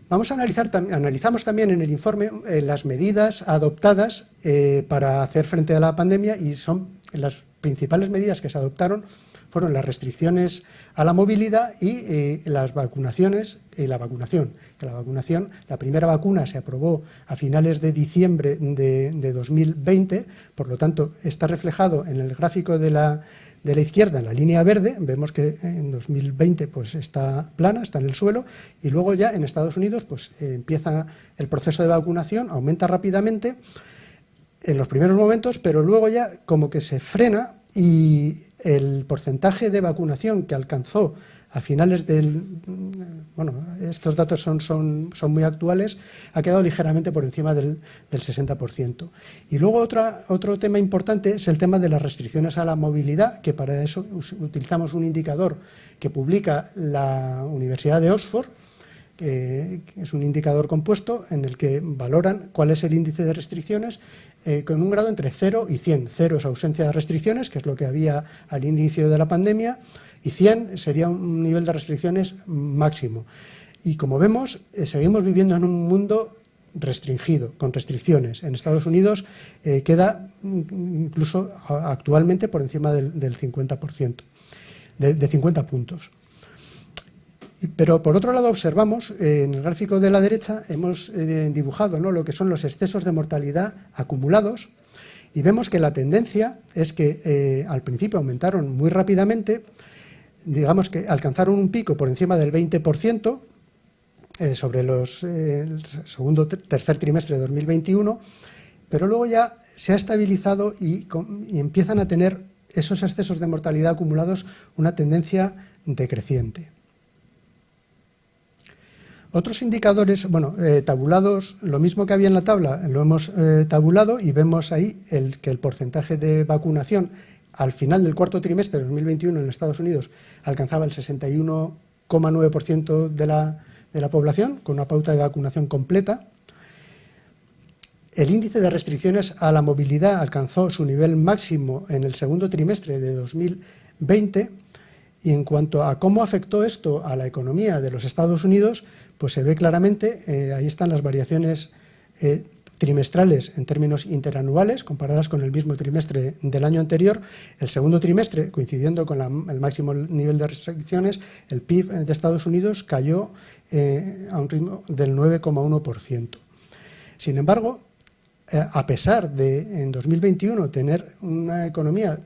Analizamos también en el informe las medidas adoptadas para hacer frente a la pandemia, y son las principales medidas que se adoptaron fueron las restricciones a la movilidad y las vacunaciones y la vacunación. La primera vacuna se aprobó a finales de diciembre de 2020, por lo tanto está reflejado en el gráfico de la izquierda, en la línea verde. Vemos que en 2020 pues está plana, está en el suelo, y luego ya en Estados Unidos pues empieza el proceso de vacunación, aumenta rápidamente en los primeros momentos, pero luego ya como que se frena, y el porcentaje de vacunación que alcanzó a finales del... Bueno, estos datos son muy actuales, ha quedado ligeramente por encima del 60%. Y luego otro tema importante es el tema de las restricciones a la movilidad, que para eso utilizamos un indicador que publica la Universidad de Oxford, que es un indicador compuesto en el que valoran cuál es el índice de restricciones con un grado entre 0 y 100. 0 es ausencia de restricciones, que es lo que había al inicio de la pandemia, y 100 sería un nivel de restricciones máximo. Y como vemos, seguimos viviendo en un mundo restringido, con restricciones. En Estados Unidos queda incluso actualmente por encima del 50%, de 50 puntos. Pero por otro lado observamos, en el gráfico de la derecha hemos dibujado, ¿no?, lo que son los excesos de mortalidad acumulados, y vemos que la tendencia es que al principio aumentaron muy rápidamente, digamos que alcanzaron un pico por encima del 20% sobre el tercer trimestre de 2021, pero luego ya se ha estabilizado y empiezan a tener esos excesos de mortalidad acumulados una tendencia decreciente. Otros indicadores, bueno, tabulados, lo mismo que había en la tabla, lo hemos tabulado y vemos ahí que el porcentaje de vacunación al final del cuarto trimestre de 2021 en Estados Unidos alcanzaba el 61,9% de la población, con una pauta de vacunación completa. El índice de restricciones a la movilidad alcanzó su nivel máximo en el segundo trimestre de 2020. Y en cuanto a cómo afectó esto a la economía de los Estados Unidos, pues se ve claramente, ahí están las variaciones trimestrales en términos interanuales, comparadas con el mismo trimestre del año anterior. El segundo trimestre, coincidiendo con el máximo nivel de restricciones, el PIB de Estados Unidos cayó a un ritmo del 9,1%. Sin embargo, a pesar de en 2021 tener una economía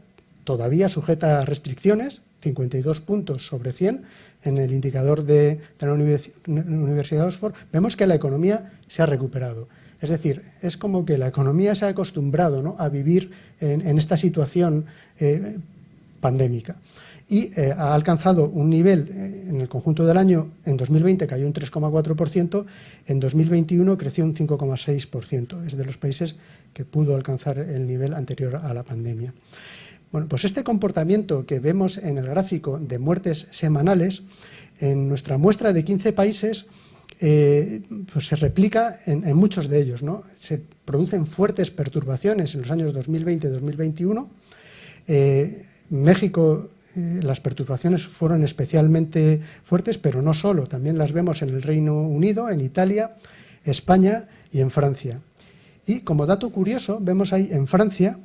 todavía sujeta a restricciones, 52 puntos sobre 100 en el indicador de la Universidad de Oxford, vemos que la economía se ha recuperado. Es decir, es como que la economía se ha acostumbrado, ¿no?, a vivir en esta situación pandémica. Y ha alcanzado un nivel en el conjunto del año, en 2020 cayó un 3,4%, en 2021 creció un 5,6%. Es de los países que pudo alcanzar el nivel anterior a la pandemia. Bueno, pues este comportamiento que vemos en el gráfico de muertes semanales, en nuestra muestra de 15 países, pues se replica en muchos de ellos, ¿no? Se producen fuertes perturbaciones en los años 2020 y 2021. México, las perturbaciones fueron especialmente fuertes, pero no solo, también las vemos en el Reino Unido, en Italia, España y en Francia. Y como dato curioso, vemos ahí en Francia,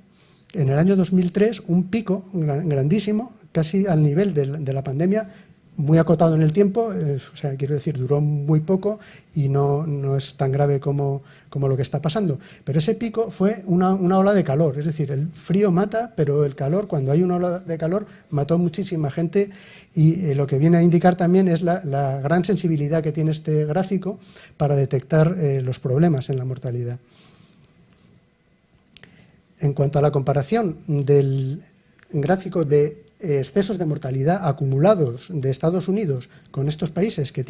en el año 2003, un pico grandísimo, casi al nivel de la pandemia, muy acotado en el tiempo, o sea, quiero decir, duró muy poco y no es tan grave como lo que está pasando. Pero ese pico fue una ola de calor, es decir, el frío mata, pero el calor, cuando hay una ola de calor, mató muchísima gente, y lo que viene a indicar también es la gran sensibilidad que tiene este gráfico para detectar los problemas en la mortalidad. En cuanto a la comparación del gráfico de excesos de mortalidad acumulados de Estados Unidos con estos países que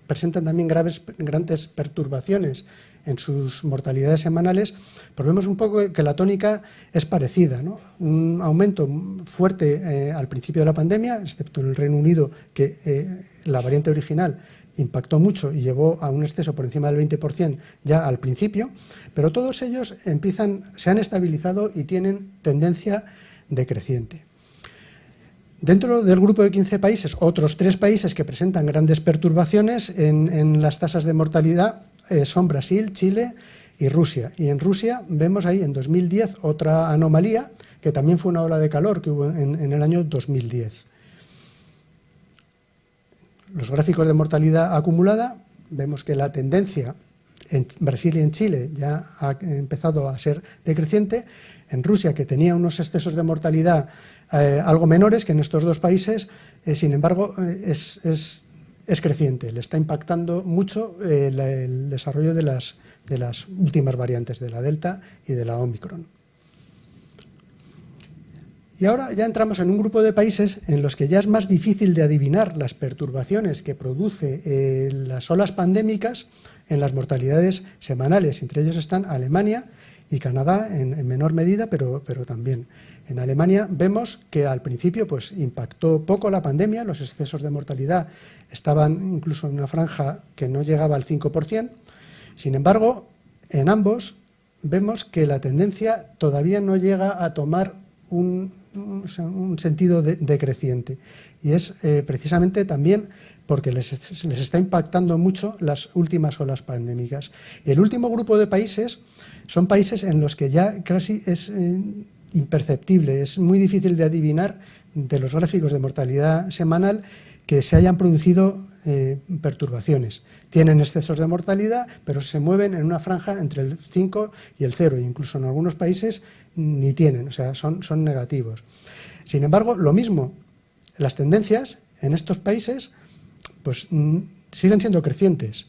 presentan también grandes perturbaciones en sus mortalidades semanales, pues vemos un poco que la tónica es parecida, ¿no? Un aumento fuerte al principio de la pandemia, excepto en el Reino Unido, que la variante original impactó mucho y llevó a un exceso por encima del 20% ya al principio, pero todos ellos se han estabilizado y tienen tendencia decreciente. Dentro del grupo de 15 países, otros 3 países que presentan grandes perturbaciones en las tasas de mortalidad son Brasil, Chile y Rusia. Y en Rusia vemos ahí en 2010 otra anomalía, que también fue una ola de calor que hubo en el año 2010. Los gráficos de mortalidad acumulada, vemos que la tendencia en Brasil y en Chile ya ha empezado a ser decreciente. En Rusia, que tenía unos excesos de mortalidad algo menores que en estos 2 países, sin embargo, es creciente. Le está impactando mucho el desarrollo de las últimas variantes, de la Delta y de la Omicron. Y ahora ya entramos en un grupo de países en los que ya es más difícil de adivinar las perturbaciones que produce las olas pandémicas en las mortalidades semanales. Entre ellos están Alemania y Canadá en menor medida, pero también. En Alemania vemos que al principio pues, impactó poco la pandemia, los excesos de mortalidad estaban incluso en una franja que no llegaba al 5%. Sin embargo, en ambos vemos que la tendencia todavía no llega a tomar un sentido decreciente. Y es precisamente también porque les está impactando mucho las últimas olas pandémicas. Y el último grupo de países son países en los que ya casi es imperceptible, es muy difícil de adivinar de los gráficos de mortalidad semanal que se hayan producido perturbaciones. Tienen excesos de mortalidad, pero se mueven en una franja entre el 5 y el 0, e incluso en algunos países ni tienen, o sea, son negativos. Sin embargo, lo mismo, las tendencias en estos países pues siguen siendo crecientes.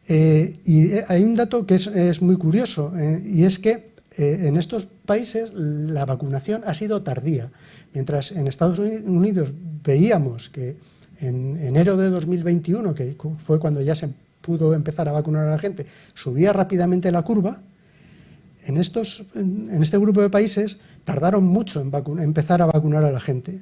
Y hay un dato que es muy curioso, y es que en estos países la vacunación ha sido tardía. Mientras en Estados Unidos veíamos que en enero de 2021, que fue cuando ya se pudo empezar a vacunar a la gente, subía rápidamente la curva, en este grupo de países tardaron mucho en empezar a vacunar a la gente.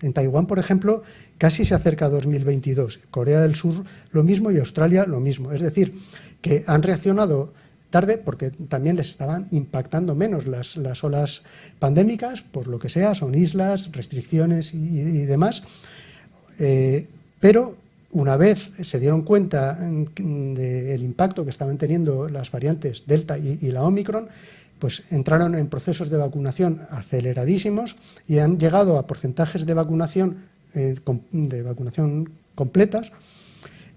En Taiwán, por ejemplo, casi se acerca a 2022. Corea del Sur lo mismo y Australia lo mismo. Es decir, que han reaccionado tarde porque también les estaban impactando menos las olas pandémicas, por lo que sea, son islas, restricciones y demás. Pero una vez se dieron cuenta del impacto que estaban teniendo las variantes Delta y la Omicron, pues entraron en procesos de vacunación aceleradísimos y han llegado a porcentajes de vacunación completas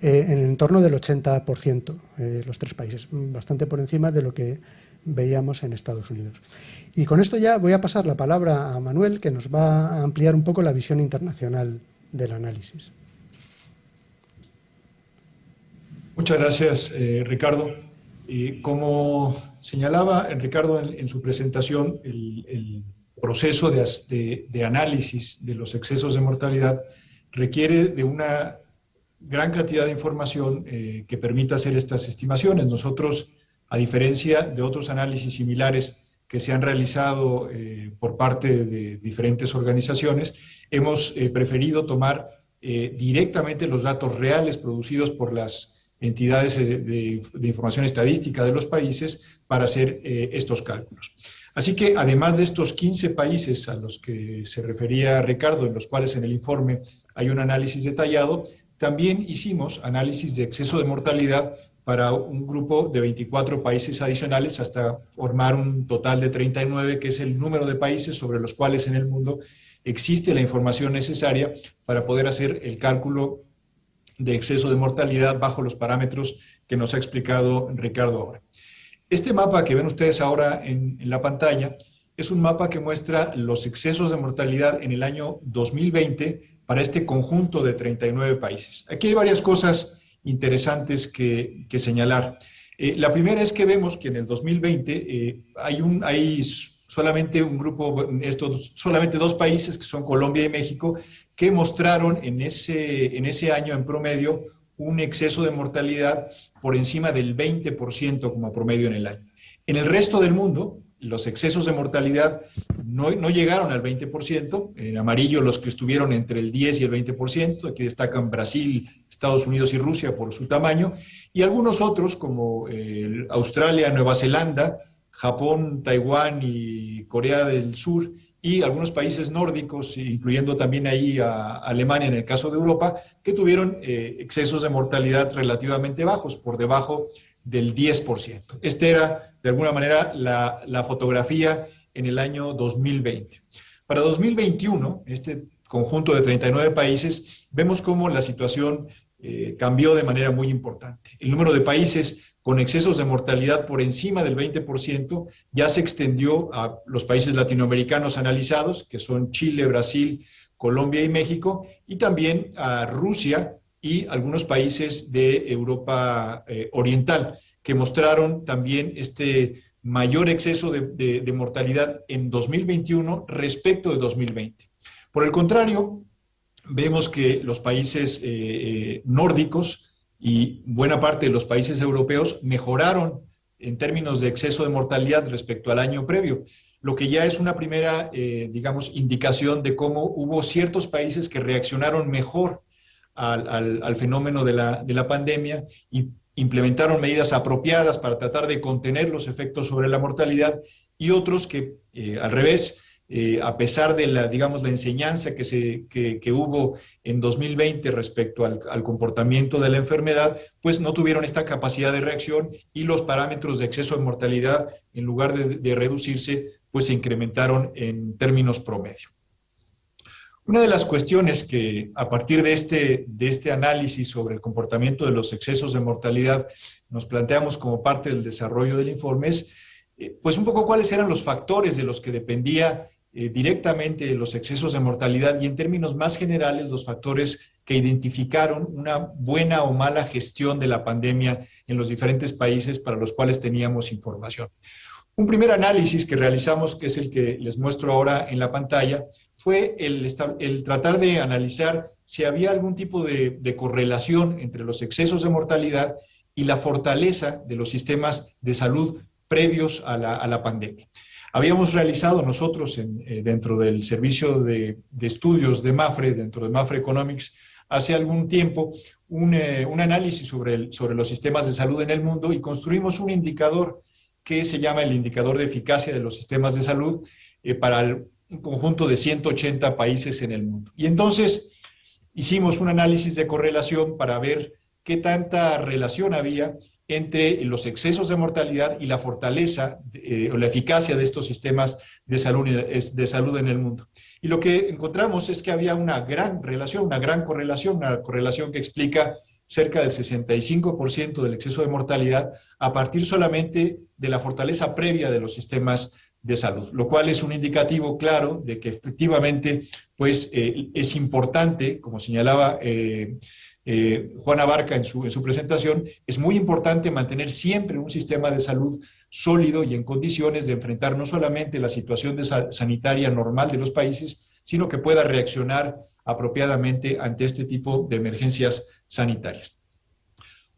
en el entorno del 80%, los tres países, bastante por encima de lo que veíamos en Estados Unidos. Y con esto ya voy a pasar la palabra a Manuel, que nos va a ampliar un poco la visión internacional del análisis. Muchas gracias, Ricardo. Como señalaba Ricardo en su presentación, el proceso de análisis de los excesos de mortalidad requiere de una gran cantidad de información que permita hacer estas estimaciones. Nosotros, a diferencia de otros análisis similares que se han realizado por parte de diferentes organizaciones, hemos preferido tomar directamente los datos reales producidos por las entidades de información estadística de los países para hacer estos cálculos. Así que, además de estos 15 países a los que se refería Ricardo, en los cuales en el informe hay un análisis detallado, también hicimos análisis de exceso de mortalidad para un grupo de 24 países adicionales hasta formar un total de 39, que es el número de países sobre los cuales en el mundo existe la información necesaria para poder hacer el cálculo de exceso de mortalidad bajo los parámetros que nos ha explicado Ricardo ahora. Este mapa que ven ustedes ahora en la pantalla es un mapa que muestra los excesos de mortalidad en el año 2020 para este conjunto de 39 países. Aquí hay varias cosas interesantes que señalar. La primera es que vemos que en el 2020 hay solamente un grupo, solamente dos países, que son Colombia y México, que mostraron en ese año en promedio un exceso de mortalidad por encima del 20% como promedio en el año. En el resto del mundo, los excesos de mortalidad no llegaron al 20%, en amarillo los que estuvieron entre el 10 y el 20%, aquí destacan Brasil, Estados Unidos y Rusia por su tamaño, y algunos otros como Australia, Nueva Zelanda, Japón, Taiwán y Corea del Sur, y algunos países nórdicos, incluyendo también ahí a Alemania en el caso de Europa, que tuvieron excesos de mortalidad relativamente bajos, por debajo del 10%. Esta era, de alguna manera, la fotografía en el año 2020. Para 2021, este conjunto de 39 países, vemos cómo la situación cambió de manera muy importante. El número de países con excesos de mortalidad por encima del 20% ya se extendió a los países latinoamericanos analizados, que son Chile, Brasil, Colombia y México, y también a Rusia y algunos países de Europa Oriental, que mostraron también este mayor exceso de mortalidad en 2021 respecto de 2020. Por el contrario, vemos que los países nórdicos y buena parte de los países europeos mejoraron en términos de exceso de mortalidad respecto al año previo, lo que ya es una primera, digamos, indicación de cómo hubo ciertos países que reaccionaron mejor al fenómeno de la pandemia y implementaron medidas apropiadas para tratar de contener los efectos sobre la mortalidad, y otros que, al revés, a pesar de la, digamos, la enseñanza que hubo en 2020 respecto al comportamiento de la enfermedad, pues no tuvieron esta capacidad de reacción y los parámetros de exceso de mortalidad, en lugar de reducirse, pues se incrementaron en términos promedio. Una de las cuestiones que a partir de este análisis sobre el comportamiento de los excesos de mortalidad nos planteamos como parte del desarrollo del informe es pues un poco cuáles eran los factores de los que dependía directamente los excesos de mortalidad y, en términos más generales, los factores que identificaron una buena o mala gestión de la pandemia en los diferentes países para los cuales teníamos información. Un primer análisis que realizamos, que es el que les muestro ahora en la pantalla, fue el tratar de analizar si había algún tipo de correlación entre los excesos de mortalidad y la fortaleza de los sistemas de salud previos a la pandemia. Habíamos realizado nosotros dentro del servicio de estudios de MAFRE, dentro de MAFRE Economics, hace algún tiempo, un análisis sobre los sistemas de salud en el mundo, y construimos un indicador que se llama el indicador de eficacia de los sistemas de salud para un conjunto de 180 países en el mundo. Y entonces hicimos un análisis de correlación para ver qué tanta relación había entre los excesos de mortalidad y la fortaleza o la eficacia de estos sistemas de salud en el mundo. Y lo que encontramos es que había una gran relación, una gran correlación, una correlación que explica cerca del 65% del exceso de mortalidad a partir solamente de la fortaleza previa de los sistemas de salud, lo cual es un indicativo claro de que efectivamente pues, es importante, como señalaba Juan Abarca en su presentación, es muy importante mantener siempre un sistema de salud sólido y en condiciones de enfrentar no solamente la situación sanitaria normal de los países, sino que pueda reaccionar apropiadamente ante este tipo de emergencias sanitarias.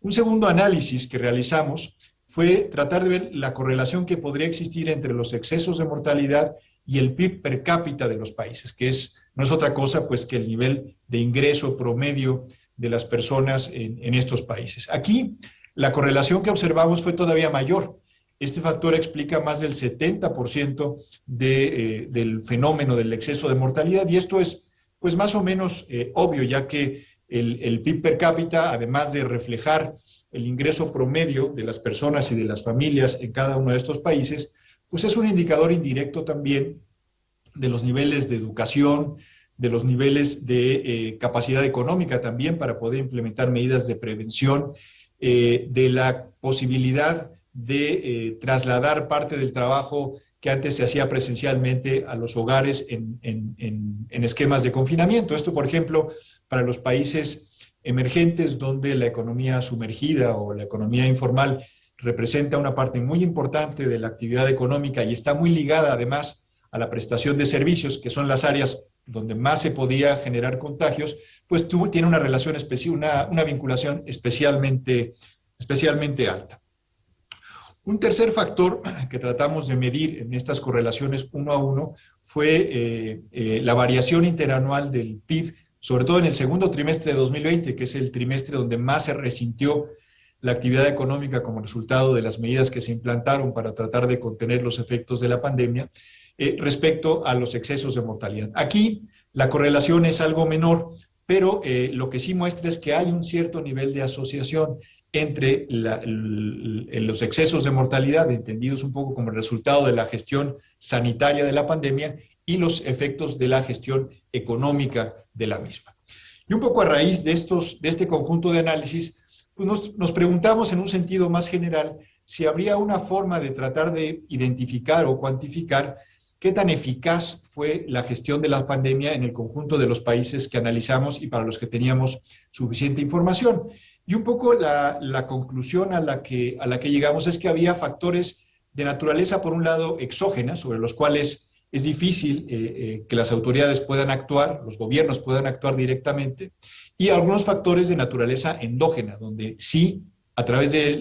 Un segundo análisis que realizamos fue tratar de ver la correlación que podría existir entre los excesos de mortalidad y el PIB per cápita de los países, que no es otra cosa pues que el nivel de ingreso promedio de las personas en estos países. Aquí la correlación que observamos fue todavía mayor. Este factor explica más del 70% del fenómeno del exceso de mortalidad, y esto es pues más o menos obvio, ya que el PIB per cápita, además de reflejar el ingreso promedio de las personas y de las familias en cada uno de estos países, pues es un indicador indirecto también de los niveles de educación, de los niveles de capacidad económica también para poder implementar medidas de prevención, de la posibilidad de trasladar parte del trabajo que antes se hacía presencialmente a los hogares en esquemas de confinamiento. Esto, por ejemplo, para los países emergentes donde la economía sumergida o la economía informal representa una parte muy importante de la actividad económica y está muy ligada además a la prestación de servicios, que son las áreas donde más se podía generar contagios, pues tiene una relación especial, una vinculación especialmente alta. Un tercer factor que tratamos de medir en estas correlaciones uno a uno fue la variación interanual del PIB, sobre todo en el segundo trimestre de 2020, que es el trimestre donde más se resintió la actividad económica como resultado de las medidas que se implantaron para tratar de contener los efectos de la pandemia, respecto a los excesos de mortalidad. Aquí la correlación es algo menor, pero lo que sí muestra es que hay un cierto nivel de asociación entre los excesos de mortalidad, entendidos un poco como el resultado de la gestión sanitaria de la pandemia, y los efectos de la gestión económica de la misma. Y un poco a raíz de este conjunto de análisis, pues nos preguntamos en un sentido más general si habría una forma de tratar de identificar o cuantificar qué tan eficaz fue la gestión de la pandemia en el conjunto de los países que analizamos y para los que teníamos suficiente información. Y un poco la conclusión a la que llegamos es que había factores de naturaleza, por un lado, exógena, sobre los cuales es difícil que las autoridades puedan actuar, los gobiernos puedan actuar directamente, y algunos factores de naturaleza endógena, donde sí, a través de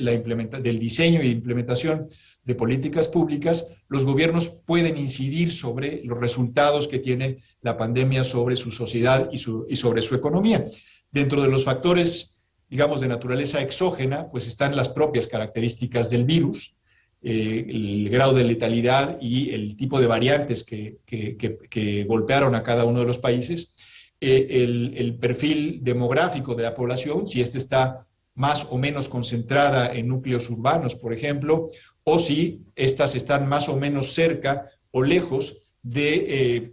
del diseño y implementación de políticas públicas, los gobiernos pueden incidir sobre los resultados que tiene la pandemia sobre su sociedad y sobre su economía. Dentro de los factores, digamos, de naturaleza exógena, pues están las propias características del virus, el grado de letalidad y el tipo de variantes que golpearon a cada uno de los países, el perfil demográfico de la población, si este está más o menos concentrada en núcleos urbanos, por ejemplo, o si estas están más o menos cerca o lejos de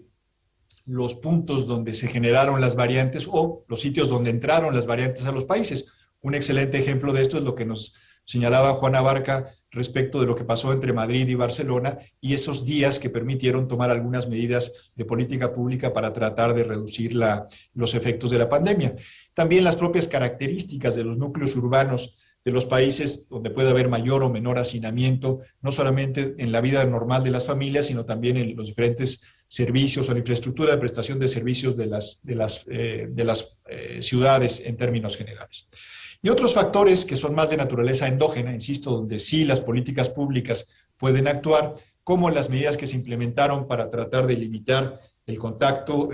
los puntos donde se generaron las variantes o los sitios donde entraron las variantes a los países. Un excelente ejemplo de esto es lo que nos señalaba Juana Abarca respecto de lo que pasó entre Madrid y Barcelona y esos días que permitieron tomar algunas medidas de política pública para tratar de reducir los efectos de la pandemia. También las propias características de los núcleos urbanos de los países donde puede haber mayor o menor hacinamiento, no solamente en la vida normal de las familias, sino también en los diferentes servicios o la infraestructura de prestación de servicios de las ciudades en términos generales. Y otros factores que son más de naturaleza endógena, insisto, donde sí las políticas públicas pueden actuar, como las medidas que se implementaron para tratar de limitar el contacto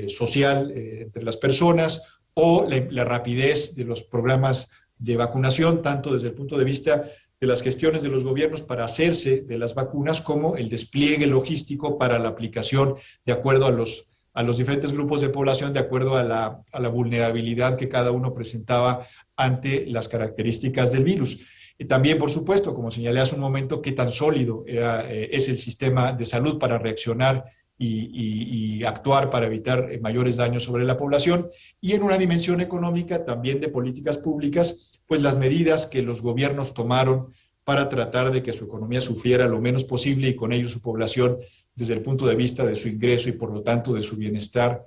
social entre las personas o la rapidez de los programas de vacunación, tanto desde el punto de vista de las gestiones de los gobiernos para hacerse de las vacunas, como el despliegue logístico para la aplicación de acuerdo a los diferentes grupos de población, de acuerdo a la vulnerabilidad que cada uno presentaba ante las características del virus. Y también, por supuesto, como señalé hace un momento, qué tan sólido es el sistema de salud para reaccionar y actuar para evitar mayores daños sobre la población. Y en una dimensión económica, también de políticas públicas, pues las medidas que los gobiernos tomaron para tratar de que su economía sufriera lo menos posible y con ello su población desde el punto de vista de su ingreso y por lo tanto de su bienestar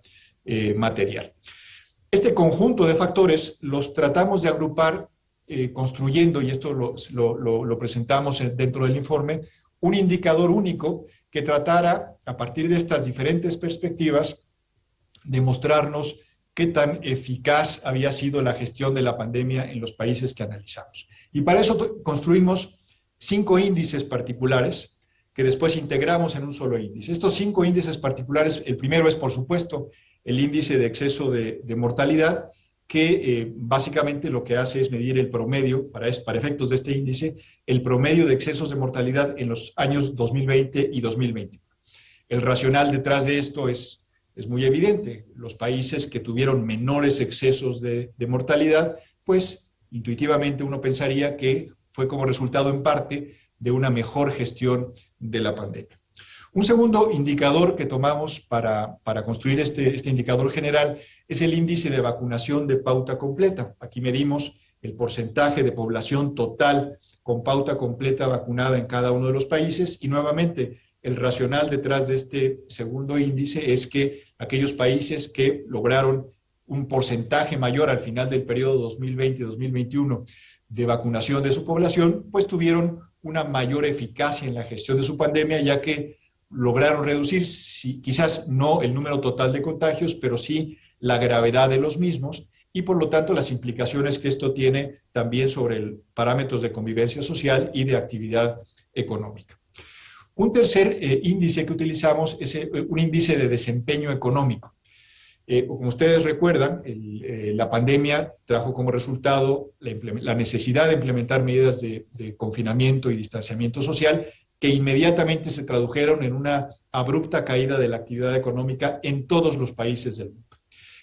material. Este conjunto de factores los tratamos de agrupar construyendo, y esto lo presentamos dentro del informe, un indicador único que tratara, a partir de estas diferentes perspectivas, de mostrarnos qué tan eficaz había sido la gestión de la pandemia en los países que analizamos. Y para eso construimos 5 índices particulares que después integramos en un solo índice. Estos 5 índices particulares, el primero es, por supuesto, el índice de exceso de mortalidad, que básicamente lo que hace es medir el promedio, para efectos de este índice, el promedio de excesos de mortalidad en los años 2020 y 2021. El racional detrás de esto es muy evidente. Los países que tuvieron menores excesos de mortalidad, pues intuitivamente uno pensaría que fue como resultado en parte de una mejor gestión de la pandemia. Un segundo indicador que tomamos para construir este indicador general es el índice de vacunación de pauta completa. Aquí medimos el porcentaje de población total con pauta completa vacunada en cada uno de los países y nuevamente el racional detrás de este segundo índice es que aquellos países que lograron un porcentaje mayor al final del periodo 2020-2021 de vacunación de su población, pues tuvieron una mayor eficacia en la gestión de su pandemia, ya que lograron reducir, quizás no el número total de contagios, pero sí la gravedad de los mismos y por lo tanto las implicaciones que esto tiene también sobre parámetros de convivencia social y de actividad económica. Un tercer índice que utilizamos es un índice de desempeño económico. Como ustedes recuerdan, la pandemia trajo como resultado la necesidad de implementar medidas de confinamiento y distanciamiento social que inmediatamente se tradujeron en una abrupta caída de la actividad económica en todos los países del mundo.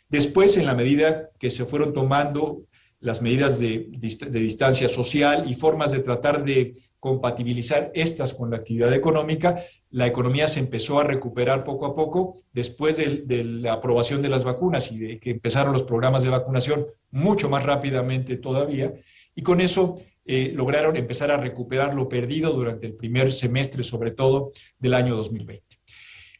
Después, en la medida que se fueron tomando las medidas de distancia social y formas de tratar de compatibilizar estas con la actividad económica, la economía se empezó a recuperar poco a poco después de la aprobación de las vacunas y de que empezaron los programas de vacunación mucho más rápidamente todavía, y con eso lograron empezar a recuperar lo perdido durante el primer semestre, sobre todo, del año 2020.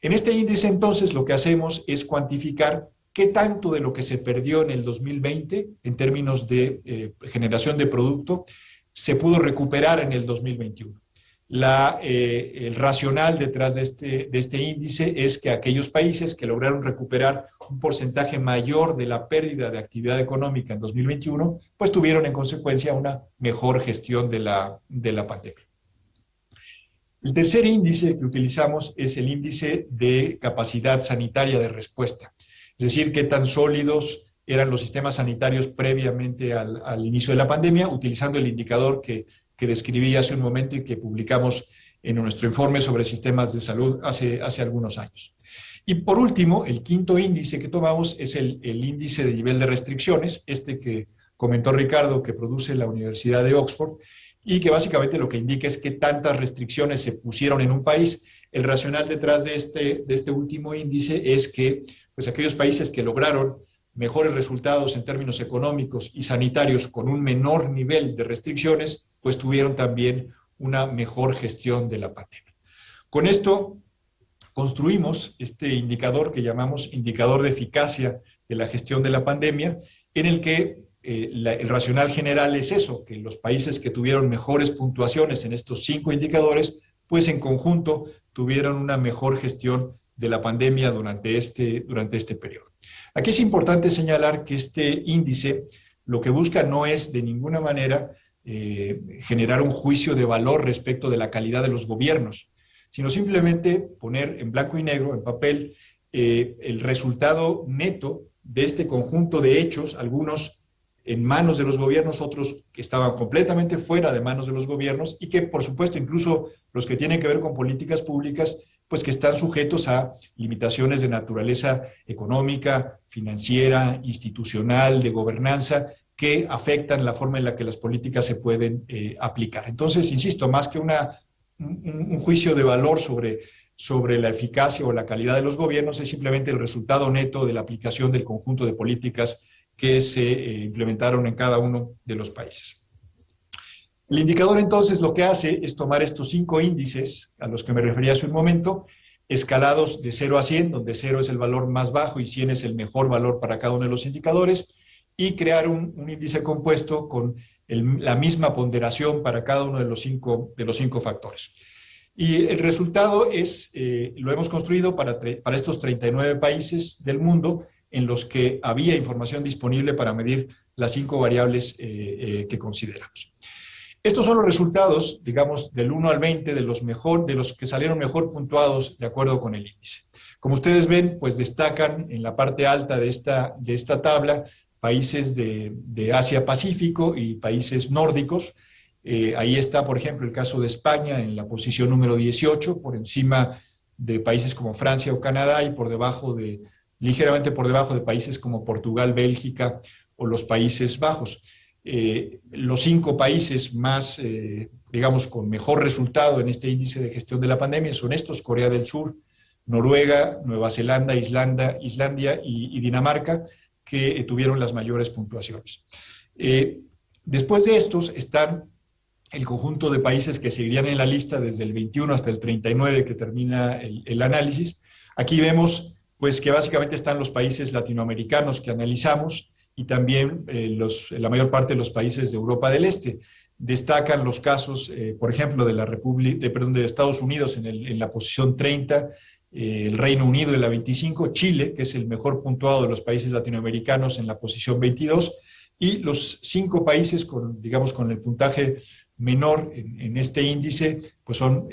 En este índice, entonces, lo que hacemos es cuantificar qué tanto de lo que se perdió en el 2020, en términos de generación de producto, se pudo recuperar en el 2021. El racional detrás de este índice es que aquellos países que lograron recuperar un porcentaje mayor de la pérdida de actividad económica en 2021, pues tuvieron en consecuencia una mejor gestión de la pandemia. El tercer índice que utilizamos es el índice de capacidad sanitaria de respuesta, es decir, qué tan sólidos eran los sistemas sanitarios previamente al inicio de la pandemia, utilizando el indicador que describí hace un momento y que publicamos en nuestro informe sobre sistemas de salud hace algunos años. Y por último, el quinto índice que tomamos es el índice de nivel de restricciones, que comentó Ricardo, que produce la Universidad de Oxford, y que básicamente lo que indica es qué tantas restricciones se pusieron en un país. El racional detrás de este último índice es que pues, aquellos países que lograron mejores resultados en términos económicos y sanitarios con un menor nivel de restricciones, pues tuvieron también una mejor gestión de la pandemia. Con esto construimos este indicador que llamamos indicador de eficacia de la gestión de la pandemia, en el que el racional general es eso, que los países que tuvieron mejores puntuaciones en estos 5 indicadores, pues en conjunto tuvieron una mejor gestión de la pandemia durante este periodo. Aquí es importante señalar que este índice lo que busca no es de ninguna manera generar un juicio de valor respecto de la calidad de los gobiernos, sino simplemente poner en blanco y negro, en papel, el resultado neto de este conjunto de hechos, algunos en manos de los gobiernos, otros que estaban completamente fuera de manos de los gobiernos y que, por supuesto, incluso los que tienen que ver con políticas públicas, pues que están sujetos a limitaciones de naturaleza económica, financiera, institucional, de gobernanza, que afectan la forma en la que las políticas se pueden aplicar. Entonces, insisto, más que un juicio de valor sobre la eficacia o la calidad de los gobiernos, es simplemente el resultado neto de la aplicación del conjunto de políticas que se implementaron en cada uno de los países. El indicador entonces lo que hace es tomar estos 5 índices a los que me refería hace un momento, escalados de 0 a 100, donde 0 es el valor más bajo y 100 es el mejor valor para cada uno de los indicadores, y crear un índice compuesto con la misma ponderación para cada uno de los cinco factores. Y el resultado es, lo hemos construido para estos 39 países del mundo en los que había información disponible para medir las 5 variables que consideramos. Estos son los resultados, digamos, del 1 al 20 de los que salieron mejor puntuados de acuerdo con el índice. Como ustedes ven, pues destacan en la parte alta de esta tabla países de Asia-Pacífico y países nórdicos. Ahí está, por ejemplo, el caso de España en la posición número 18, por encima de países como Francia o Canadá y ligeramente por debajo de países como Portugal, Bélgica o los Países Bajos. Los 5 países más, digamos, con mejor resultado en este índice de gestión de la pandemia son estos: Corea del Sur, Noruega, Nueva Zelanda, Islandia y Dinamarca, que tuvieron las mayores puntuaciones. Después de estos están el conjunto de países que seguirían en la lista desde el 21 hasta el 39 que termina el análisis. Aquí vemos pues, que básicamente están los países latinoamericanos que analizamos y también la mayor parte de los países de Europa del Este. Destacan los casos, por ejemplo, de Estados Unidos en la posición 30, el Reino Unido en la 25, Chile, que es el mejor puntuado de los países latinoamericanos, en la posición 22, y los 5 países con el puntaje menor en este índice, pues son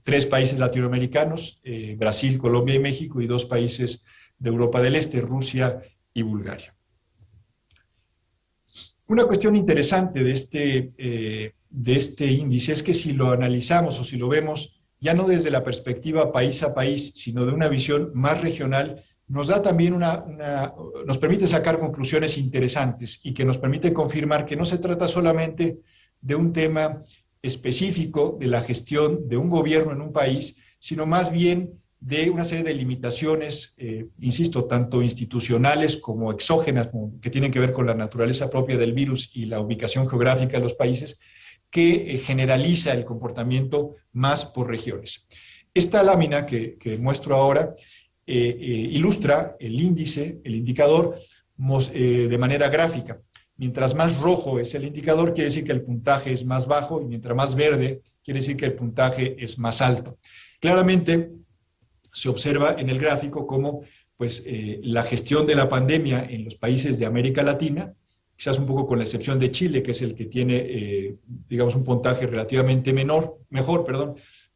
3 países latinoamericanos, Brasil, Colombia y México, y 2 países de Europa del Este, Rusia y Bulgaria. Una cuestión interesante de este índice es que si lo analizamos o si lo vemos ya no desde la perspectiva país a país, sino de una visión más regional, nos da también nos permite sacar conclusiones interesantes y que nos permite confirmar que no se trata solamente de un tema específico de la gestión de un gobierno en un país, sino más bien de una serie de limitaciones, insisto, tanto institucionales como exógenas, que tienen que ver con la naturaleza propia del virus y la ubicación geográfica de los países, que generaliza el comportamiento más por regiones. Esta lámina que muestro ahora ilustra el indicador de manera gráfica. Mientras más rojo es el indicador, quiere decir que el puntaje es más bajo, y mientras más verde quiere decir que el puntaje es más alto. Claramente se observa en el gráfico cómo pues, la gestión de la pandemia en los países de América Latina, quizás un poco con la excepción de Chile, que es el que tiene, digamos, un puntaje relativamente mejor,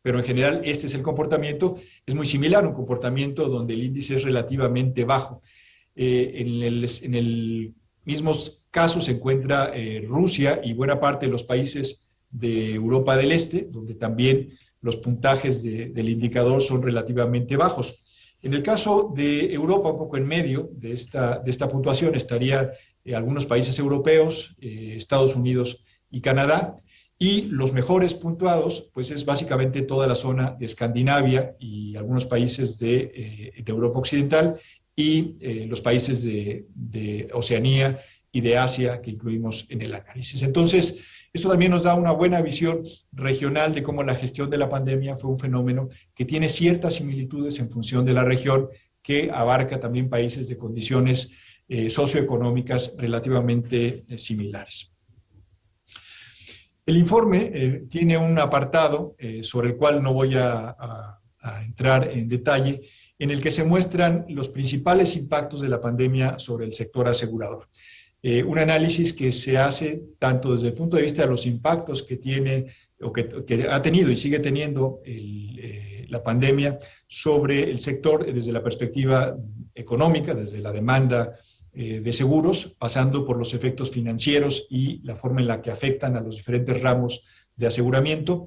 pero en general este es el comportamiento, es muy similar, un comportamiento donde el índice es relativamente bajo. En el mismo caso se encuentra Rusia y buena parte de los países de Europa del Este, donde también los puntajes del indicador son relativamente bajos. En el caso de Europa, un poco en medio de esta puntuación, estarían algunos países europeos, Estados Unidos y Canadá, y los mejores puntuados, pues es básicamente toda la zona de Escandinavia y algunos países de Europa Occidental y los países de Oceanía y de Asia que incluimos en el análisis. Entonces, esto también nos da una buena visión regional de cómo la gestión de la pandemia fue un fenómeno que tiene ciertas similitudes en función de la región, que abarca también países de condiciones socioeconómicas relativamente similares. El informe tiene un apartado sobre el cual no voy a entrar en detalle, en el que se muestran los principales impactos de la pandemia sobre el sector asegurador. Un análisis que se hace tanto desde el punto de vista de los impactos que tiene o que ha tenido y sigue teniendo la pandemia sobre el sector desde la perspectiva económica, desde la demanda de seguros, pasando por los efectos financieros y la forma en la que afectan a los diferentes ramos de aseguramiento,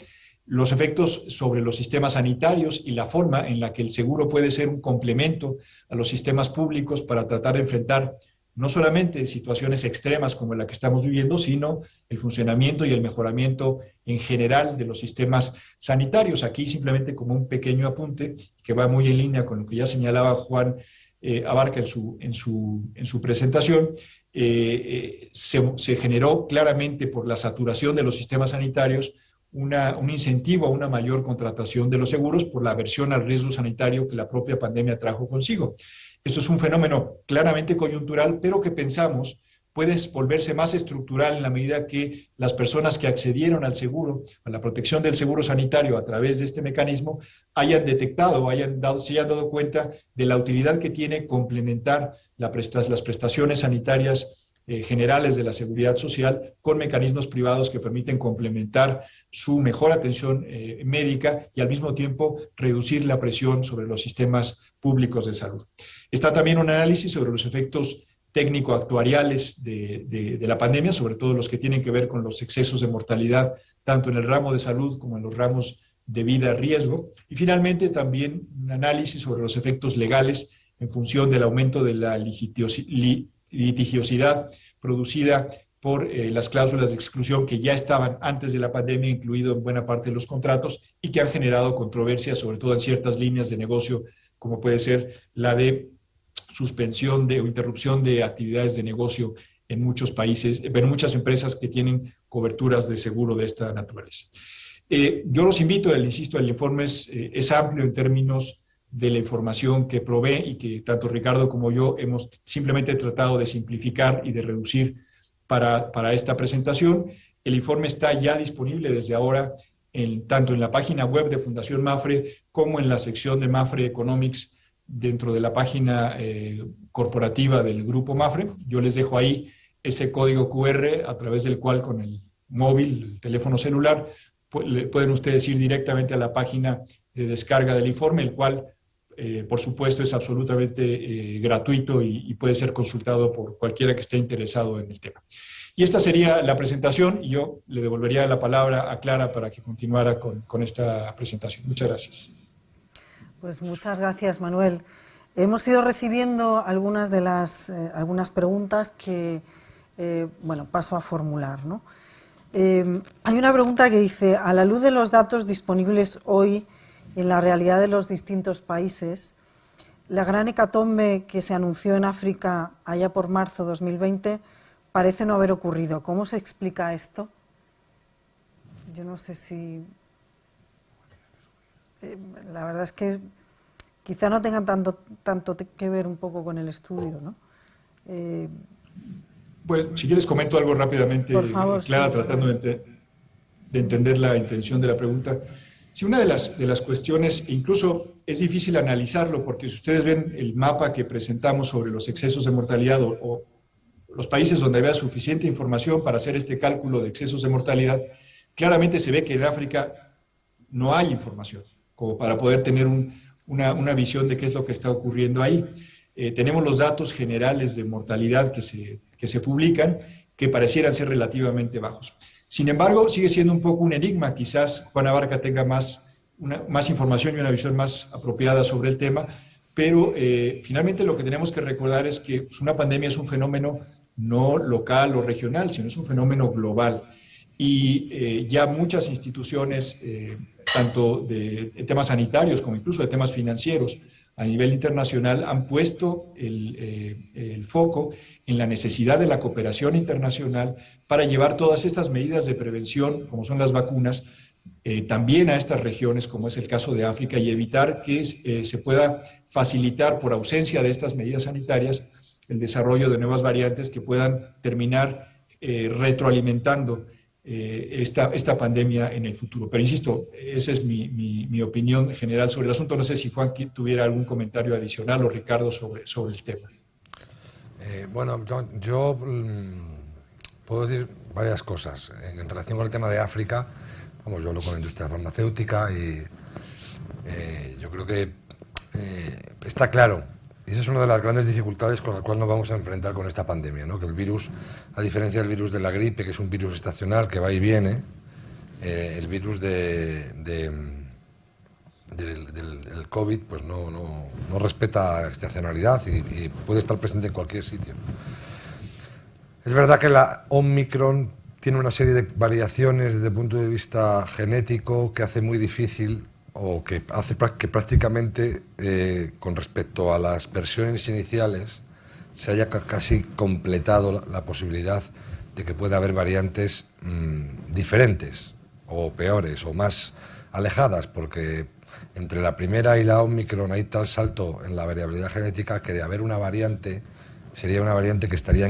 los efectos sobre los sistemas sanitarios y la forma en la que el seguro puede ser un complemento a los sistemas públicos para tratar de enfrentar no solamente situaciones extremas como la que estamos viviendo, sino el funcionamiento y el mejoramiento en general de los sistemas sanitarios. Aquí simplemente como un pequeño apunte que va muy en línea con lo que ya señalaba Juan Abarca en su presentación, se generó claramente por la saturación de los sistemas sanitarios un incentivo a una mayor contratación de los seguros por la aversión al riesgo sanitario que la propia pandemia trajo consigo. Esto es un fenómeno claramente coyuntural, pero que pensamos puede volverse más estructural en la medida que las personas que accedieron al seguro, a la protección del seguro sanitario a través de este mecanismo, hayan detectado, se hayan dado cuenta de la utilidad que tiene complementar las prestaciones sanitarias generales de la seguridad social con mecanismos privados que permiten complementar su mejor atención médica y al mismo tiempo reducir la presión sobre los sistemas públicos de salud. Está también un análisis sobre los efectos técnico-actuariales de la pandemia, sobre todo los que tienen que ver con los excesos de mortalidad, tanto en el ramo de salud como en los ramos de vida a riesgo. Y finalmente también un análisis sobre los efectos legales en función del aumento de la litigiosidad producida por las cláusulas de exclusión que ya estaban antes de la pandemia, incluido en buena parte de los contratos, y que han generado controversias, sobre todo en ciertas líneas de negocio, como puede ser la de suspensión o interrupción de actividades de negocio en muchos países, en muchas empresas que tienen coberturas de seguro de esta naturaleza. Yo los invito, insisto, el informe es amplio en términos de la información que provee y que tanto Ricardo como yo hemos simplemente tratado de simplificar y de reducir para esta presentación. El informe está ya disponible desde ahora tanto en la página web de Fundación Mapfre como en la sección de Mapfre Economics dentro de la página corporativa del Grupo Mapfre. Yo les dejo ahí ese código QR a través del cual con el móvil, el teléfono celular, pueden ustedes ir directamente a la página de descarga del informe, el cual, por supuesto, es absolutamente gratuito y puede ser consultado por cualquiera que esté interesado en el tema. Y esta sería la presentación y yo le devolvería la palabra a Clara para que continuara con esta presentación. Muchas gracias. Pues muchas gracias, Manuel. Hemos ido recibiendo algunas preguntas que, paso a formular, ¿no? Hay una pregunta que dice, a la luz de los datos disponibles hoy en la realidad de los distintos países, la gran hecatombe que se anunció en África allá por marzo de 2020 parece no haber ocurrido. ¿Cómo se explica esto? Yo no sé si... la verdad es que quizá no tengan tanto que ver un poco con el estudio, ¿no? Pues, si quieres comento algo rápidamente, por favor, Clara, sí, tratando de... entender la intención de la pregunta. Sí, una de las cuestiones, incluso es difícil analizarlo, porque si ustedes ven el mapa que presentamos sobre los excesos de mortalidad o los países donde había suficiente información para hacer este cálculo de excesos de mortalidad, claramente se ve que en África no hay información como para poder tener una visión de qué es lo que está ocurriendo ahí. Tenemos los datos generales de mortalidad que se publican, que parecieran ser relativamente bajos. Sin embargo, sigue siendo un poco un enigma. Quizás Juan Abarca tenga más información y una visión más apropiada sobre el tema, pero finalmente lo que tenemos que recordar es que pues, una pandemia es un fenómeno no local o regional, sino es un fenómeno global. Y ya muchas instituciones, tanto de temas sanitarios como incluso de temas financieros a nivel internacional, han puesto el foco en la necesidad de la cooperación internacional para llevar todas estas medidas de prevención, como son las vacunas, también a estas regiones, como es el caso de África, y evitar que se pueda facilitar, por ausencia de estas medidas sanitarias, el desarrollo de nuevas variantes que puedan terminar retroalimentando esta pandemia en el futuro. Pero insisto, esa es mi opinión general sobre el asunto. No sé si Juan tuviera algún comentario adicional o Ricardo sobre el tema. Bueno, yo puedo decir varias cosas. En relación con el tema de África, vamos, yo hablo con la industria farmacéutica y yo creo que está claro, y esa es una de las grandes dificultades con las cuales nos vamos a enfrentar con esta pandemia, ¿no? Que el virus, a diferencia del virus de la gripe, que es un virus estacional que va y viene, el virus del COVID pues no respeta estacionalidad y puede estar presente en cualquier sitio. Es verdad que la Omicron tiene una serie de variaciones desde el punto de vista genético que hace muy difícil o que hace que prácticamente con respecto a las versiones iniciales se haya casi completado la posibilidad de que pueda haber variantes diferentes o peores o más alejadas, porque entre la primera y la Omicron hay tal salto en la variabilidad genética que de haber una variante sería una variante que estaría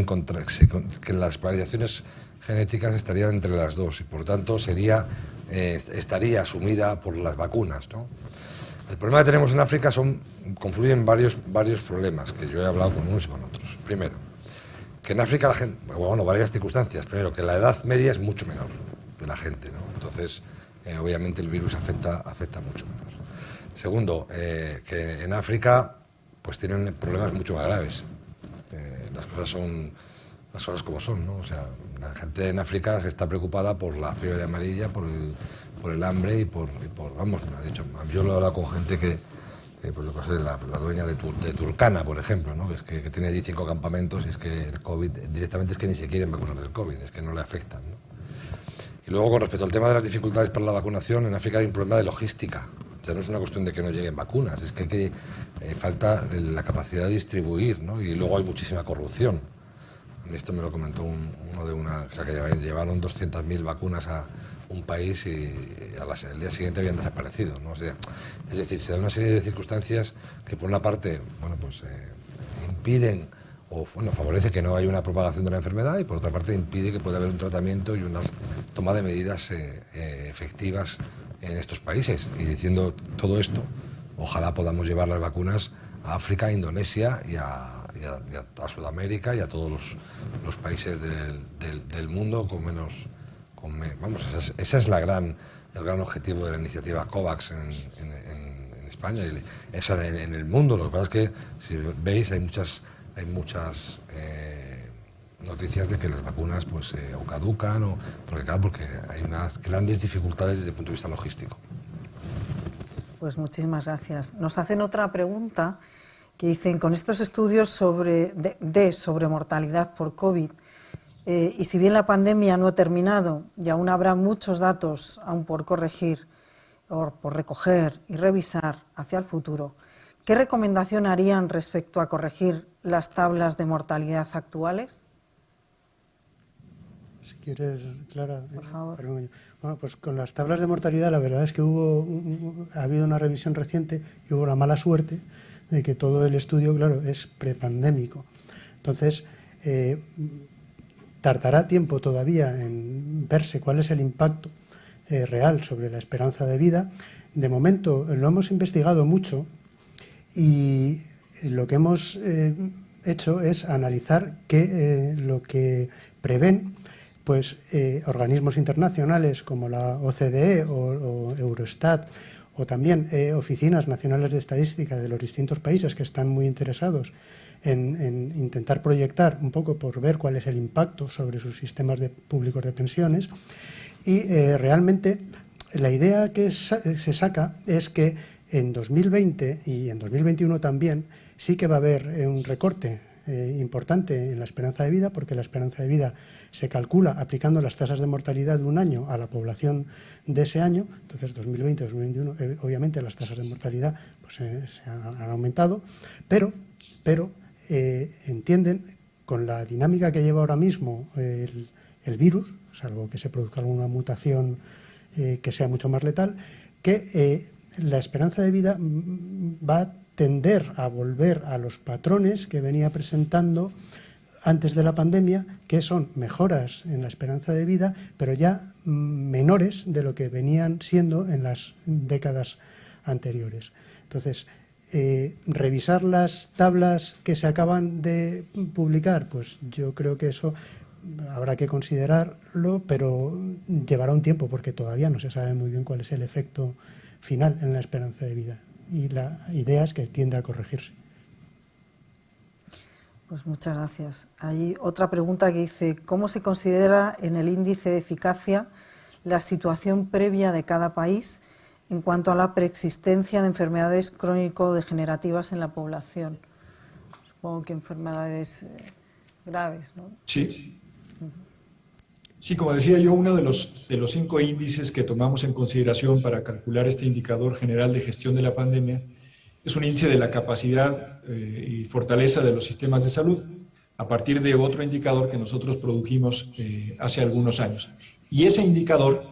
que las variaciones genéticas estarían entre las dos y por tanto estaría asumida por las vacunas, ¿no? El problema que tenemos en África confluyen varios problemas que yo he hablado con unos y con otros. Primero, que en África la gente, bueno, varias circunstancias. Primero, que la edad media es mucho menor de la gente, ¿no? Entonces, obviamente el virus afecta mucho menos. Segundo, que en África pues tienen problemas mucho más graves. Las cosas como son, ¿no? O sea, la gente en África se está preocupada por la fiebre amarilla, por el hambre y por vamos, me ha dicho, yo lo he hablado con gente que pues yo sé, la dueña de Turkana, por ejemplo, ¿no? Que tiene allí 5 campamentos y es que el COVID directamente es que ni se quieren vacunar del COVID, es que no le afectan, ¿no? Y luego con respecto al tema de las dificultades para la vacunación, en África hay un problema de logística. Ya no es una cuestión de que no lleguen vacunas, es que falta la capacidad de distribuir, ¿no? Y luego hay muchísima corrupción. Esto me lo comentó uno de o sea, que llevaron 200.000 vacunas a un país y el día siguiente habían desaparecido, ¿no? O sea, es decir, se da una serie de circunstancias que por una parte, bueno, pues impiden o bueno, favorece que no haya una propagación de la enfermedad y por otra parte impide que pueda haber un tratamiento y una toma de medidas efectivas en estos países. Y diciendo todo esto, ojalá podamos llevar las vacunas a África, a Indonesia y a Sudamérica y a todos los países del mundo vamos, ese es el gran objetivo de la iniciativa COVAX en España y en el mundo. Lo que pasa es que, si veis, hay muchas noticias de que las vacunas pues o caducan porque hay unas grandes dificultades desde el punto de vista logístico. Pues muchísimas gracias. Nos hacen otra pregunta que dicen, con estos estudios sobre mortalidad por COVID, y si bien la pandemia no ha terminado y aún habrá muchos datos aún por corregir, o por recoger y revisar hacia el futuro, ¿qué recomendación harían respecto a corregir las tablas de mortalidad actuales? Si quieres, Clara. Por favor. Bueno, pues con las tablas de mortalidad la verdad es que ha habido una revisión reciente y hubo la mala suerte de que todo el estudio, claro, es prepandémico. Entonces, tardará tiempo todavía en verse cuál es el impacto real sobre la esperanza de vida. De momento lo hemos investigado mucho y lo que hemos hecho es analizar lo que prevén pues, organismos internacionales como la OCDE o Eurostat, o también oficinas nacionales de estadística de los distintos países que están muy interesados en intentar proyectar un poco por ver cuál es el impacto sobre sus sistemas públicos de pensiones. Y realmente la idea que se saca es que en 2020 y en 2021 también sí que va a haber un recorte importante en la esperanza de vida, porque la esperanza de vida se calcula aplicando las tasas de mortalidad de un año a la población de ese año. Entonces, 2020 2021, obviamente las tasas de mortalidad pues, se han aumentado, pero entienden, con la dinámica que lleva ahora mismo el virus, salvo que se produzca alguna mutación que sea mucho más letal, que la esperanza de vida va a tender a volver a los patrones que venía presentando antes de la pandemia, que son mejoras en la esperanza de vida, pero ya menores de lo que venían siendo en las décadas anteriores. Entonces, revisar las tablas que se acaban de publicar, pues yo creo que eso habrá que considerarlo, pero llevará un tiempo porque todavía no se sabe muy bien cuál es el efecto final en la esperanza de vida. Y la idea es que tiende a corregirse. Pues muchas gracias. Hay otra pregunta que dice: ¿cómo se considera en el índice de eficacia la situación previa de cada país en cuanto a la preexistencia de enfermedades crónico-degenerativas en la población? Supongo que enfermedades graves, ¿no? Sí. Sí, como decía yo, uno de los 5 índices que tomamos en consideración para calcular este indicador general de gestión de la pandemia es un índice de la capacidad y fortaleza de los sistemas de salud, a partir de otro indicador que nosotros produjimos hace algunos años. Y ese indicador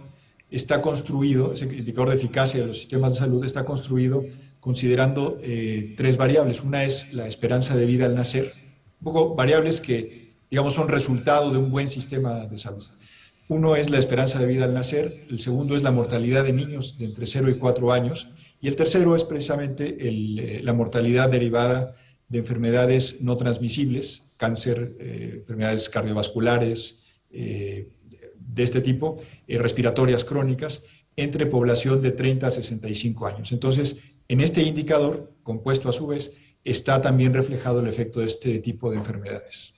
está construido, ese indicador de eficacia de los sistemas de salud está construido considerando 3 variables. Una es la esperanza de vida al nacer, un poco variables que, digamos, son resultado de un buen sistema de salud. Uno es la esperanza de vida al nacer, el segundo es la mortalidad de niños de entre 0 y 4 años, y el tercero es precisamente la mortalidad derivada de enfermedades no transmisibles, cáncer, enfermedades cardiovasculares, de este tipo, respiratorias crónicas, entre población de 30 a 65 años. Entonces, en este indicador, compuesto a su vez, está también reflejado el efecto de este tipo de enfermedades.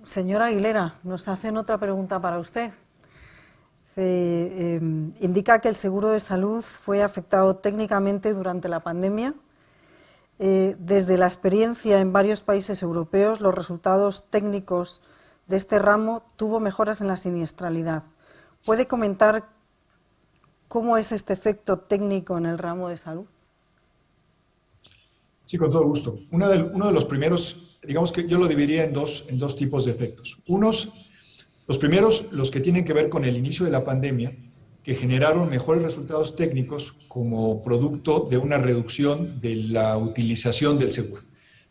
Señora Aguilera, nos hacen otra pregunta para usted. Indica que el seguro de salud fue afectado técnicamente durante la pandemia. Desde la experiencia en varios países europeos, los resultados técnicos de este ramo tuvo mejoras en la siniestralidad. ¿Puede comentar cómo es este efecto técnico en el ramo de salud? Sí, con todo gusto. Uno de los primeros, digamos que yo lo dividiría en dos tipos de efectos. Los primeros, los que tienen que ver con el inicio de la pandemia, que generaron mejores resultados técnicos como producto de una reducción de la utilización del seguro.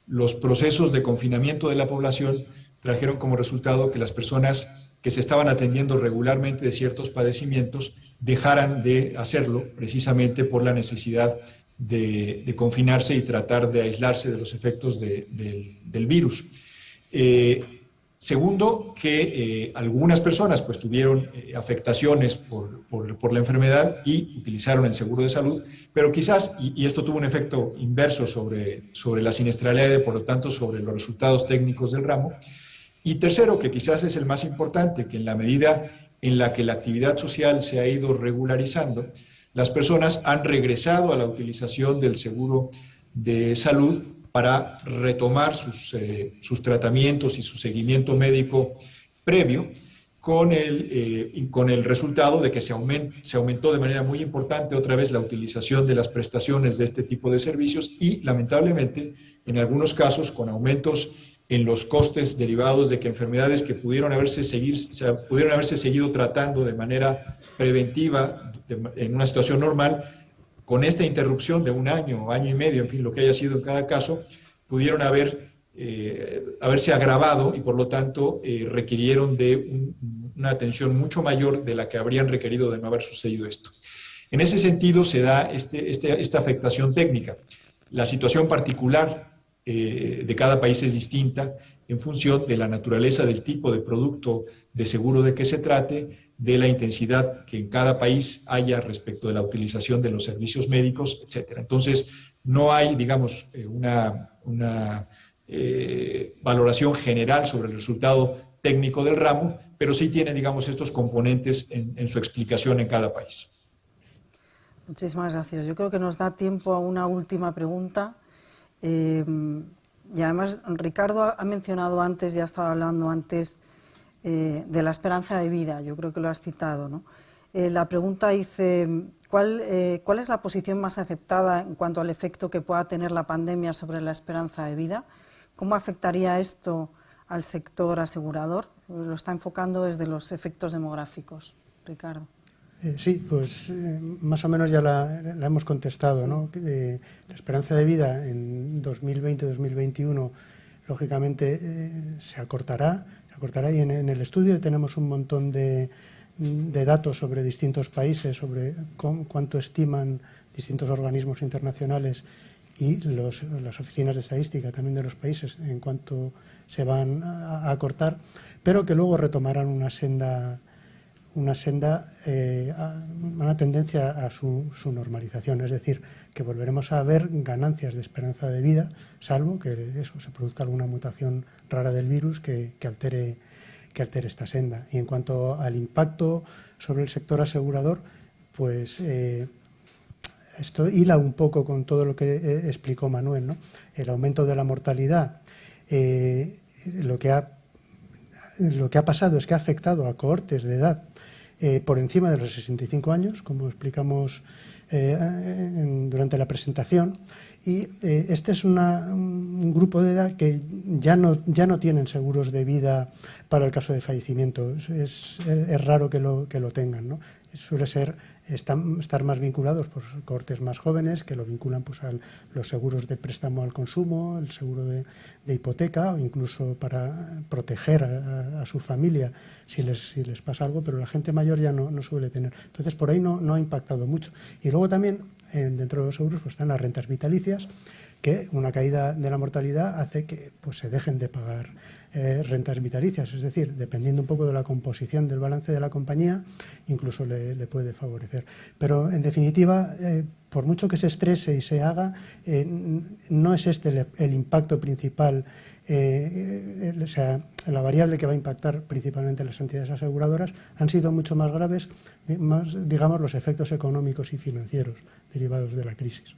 Los procesos de confinamiento de la población trajeron como resultado que las personas que se estaban atendiendo regularmente de ciertos padecimientos dejaran de hacerlo precisamente por la necesidad de confinarse y tratar de aislarse de los efectos del virus. Segundo, que algunas personas pues tuvieron afectaciones por la enfermedad y utilizaron el seguro de salud, pero quizás, y esto tuvo un efecto inverso sobre la siniestralidad y por lo tanto sobre los resultados técnicos del ramo. Y tercero, que quizás es el más importante, que en la medida en la que la actividad social se ha ido regularizando, las personas han regresado a la utilización del seguro de salud para retomar sus tratamientos y su seguimiento médico previo, con el resultado de que se aumentó de manera muy importante otra vez la utilización de las prestaciones de este tipo de servicios y, lamentablemente, en algunos casos con aumentos en los costes derivados de que enfermedades que pudieron haberse seguido tratando de manera preventiva en una situación normal, con esta interrupción de un año, año y medio, en fin, lo que haya sido en cada caso, pudieron haberse agravado y por lo tanto requirieron de una atención mucho mayor de la que habrían requerido de no haber sucedido esto. En ese sentido se da esta afectación técnica. La situación particular de cada país es distinta en función de la naturaleza del tipo de producto de seguro de que se trate, de la intensidad que en cada país haya respecto de la utilización de los servicios médicos, etc. Entonces, no hay, digamos, una valoración general sobre el resultado técnico del ramo, pero sí tiene, digamos, estos componentes en su explicación en cada país. Muchísimas gracias. Yo creo que nos da tiempo a una última pregunta. Y además, Ricardo ha mencionado antes, ya estaba hablando antes, de la esperanza de vida. Yo creo que lo has citado, ¿no? La pregunta dice, ¿cuál es la posición más aceptada en cuanto al efecto que pueda tener la pandemia sobre la esperanza de vida? ¿Cómo afectaría esto al sector asegurador? Lo está enfocando desde los efectos demográficos. Ricardo. Sí, pues más o menos ya la hemos contestado, ¿no? La esperanza de vida en 2020-2021 lógicamente se acortará y en el estudio tenemos un montón de datos sobre distintos países, sobre cuánto estiman distintos organismos internacionales y las oficinas de estadística también de los países en cuanto se van a acortar, pero que luego retomarán una tendencia a su normalización, es decir, que volveremos a ver ganancias de esperanza de vida, salvo que se produzca alguna mutación rara del virus que altere esta senda. Y en cuanto al impacto sobre el sector asegurador, pues esto hila un poco con todo lo que explicó Manuel, ¿no? El aumento de la mortalidad, lo que ha pasado es que ha afectado a cohortes de edad por encima de los 65 años, como explicamos durante la presentación, y este es un grupo de edad que ya no tienen seguros de vida para el caso de fallecimiento. Es raro que lo tengan, ¿no? Suele estar más vinculados por cohortes más jóvenes que lo vinculan pues, a los seguros de préstamo al consumo, el seguro de hipoteca o incluso para proteger a su familia si les pasa algo, pero la gente mayor ya no suele tener. Entonces, por ahí no ha impactado mucho. Y luego también, dentro de los seguros, pues, están las rentas vitalicias, que una caída de la mortalidad hace que pues, se dejen de pagar rentas vitalicias, es decir, dependiendo un poco de la composición del balance de la compañía, incluso le puede favorecer. Pero, en definitiva, por mucho que se estrese y se haga, no es este el impacto principal, o sea, la variable que va a impactar principalmente las entidades aseguradoras han sido mucho más graves, digamos, los efectos económicos y financieros derivados de la crisis.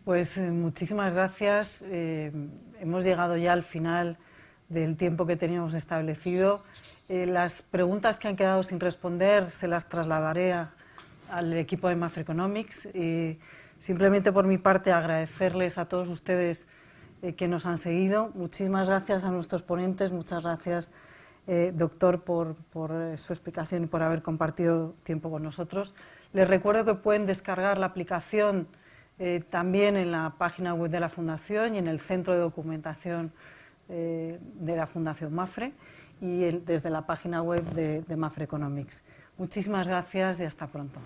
Pues muchísimas gracias. Hemos llegado ya al final del tiempo que teníamos establecido. Las preguntas que han quedado sin responder se las trasladaré al equipo de Mapfre Economics. Simplemente por mi parte agradecerles a todos ustedes que nos han seguido. Muchísimas gracias a nuestros ponentes, muchas gracias doctor por su explicación y por haber compartido tiempo con nosotros. Les recuerdo que pueden descargar la aplicación también en la página web de la Fundación y en el centro de documentación de la Fundación Mapfre y desde la página web de Mapfre Economics. Muchísimas gracias y hasta pronto.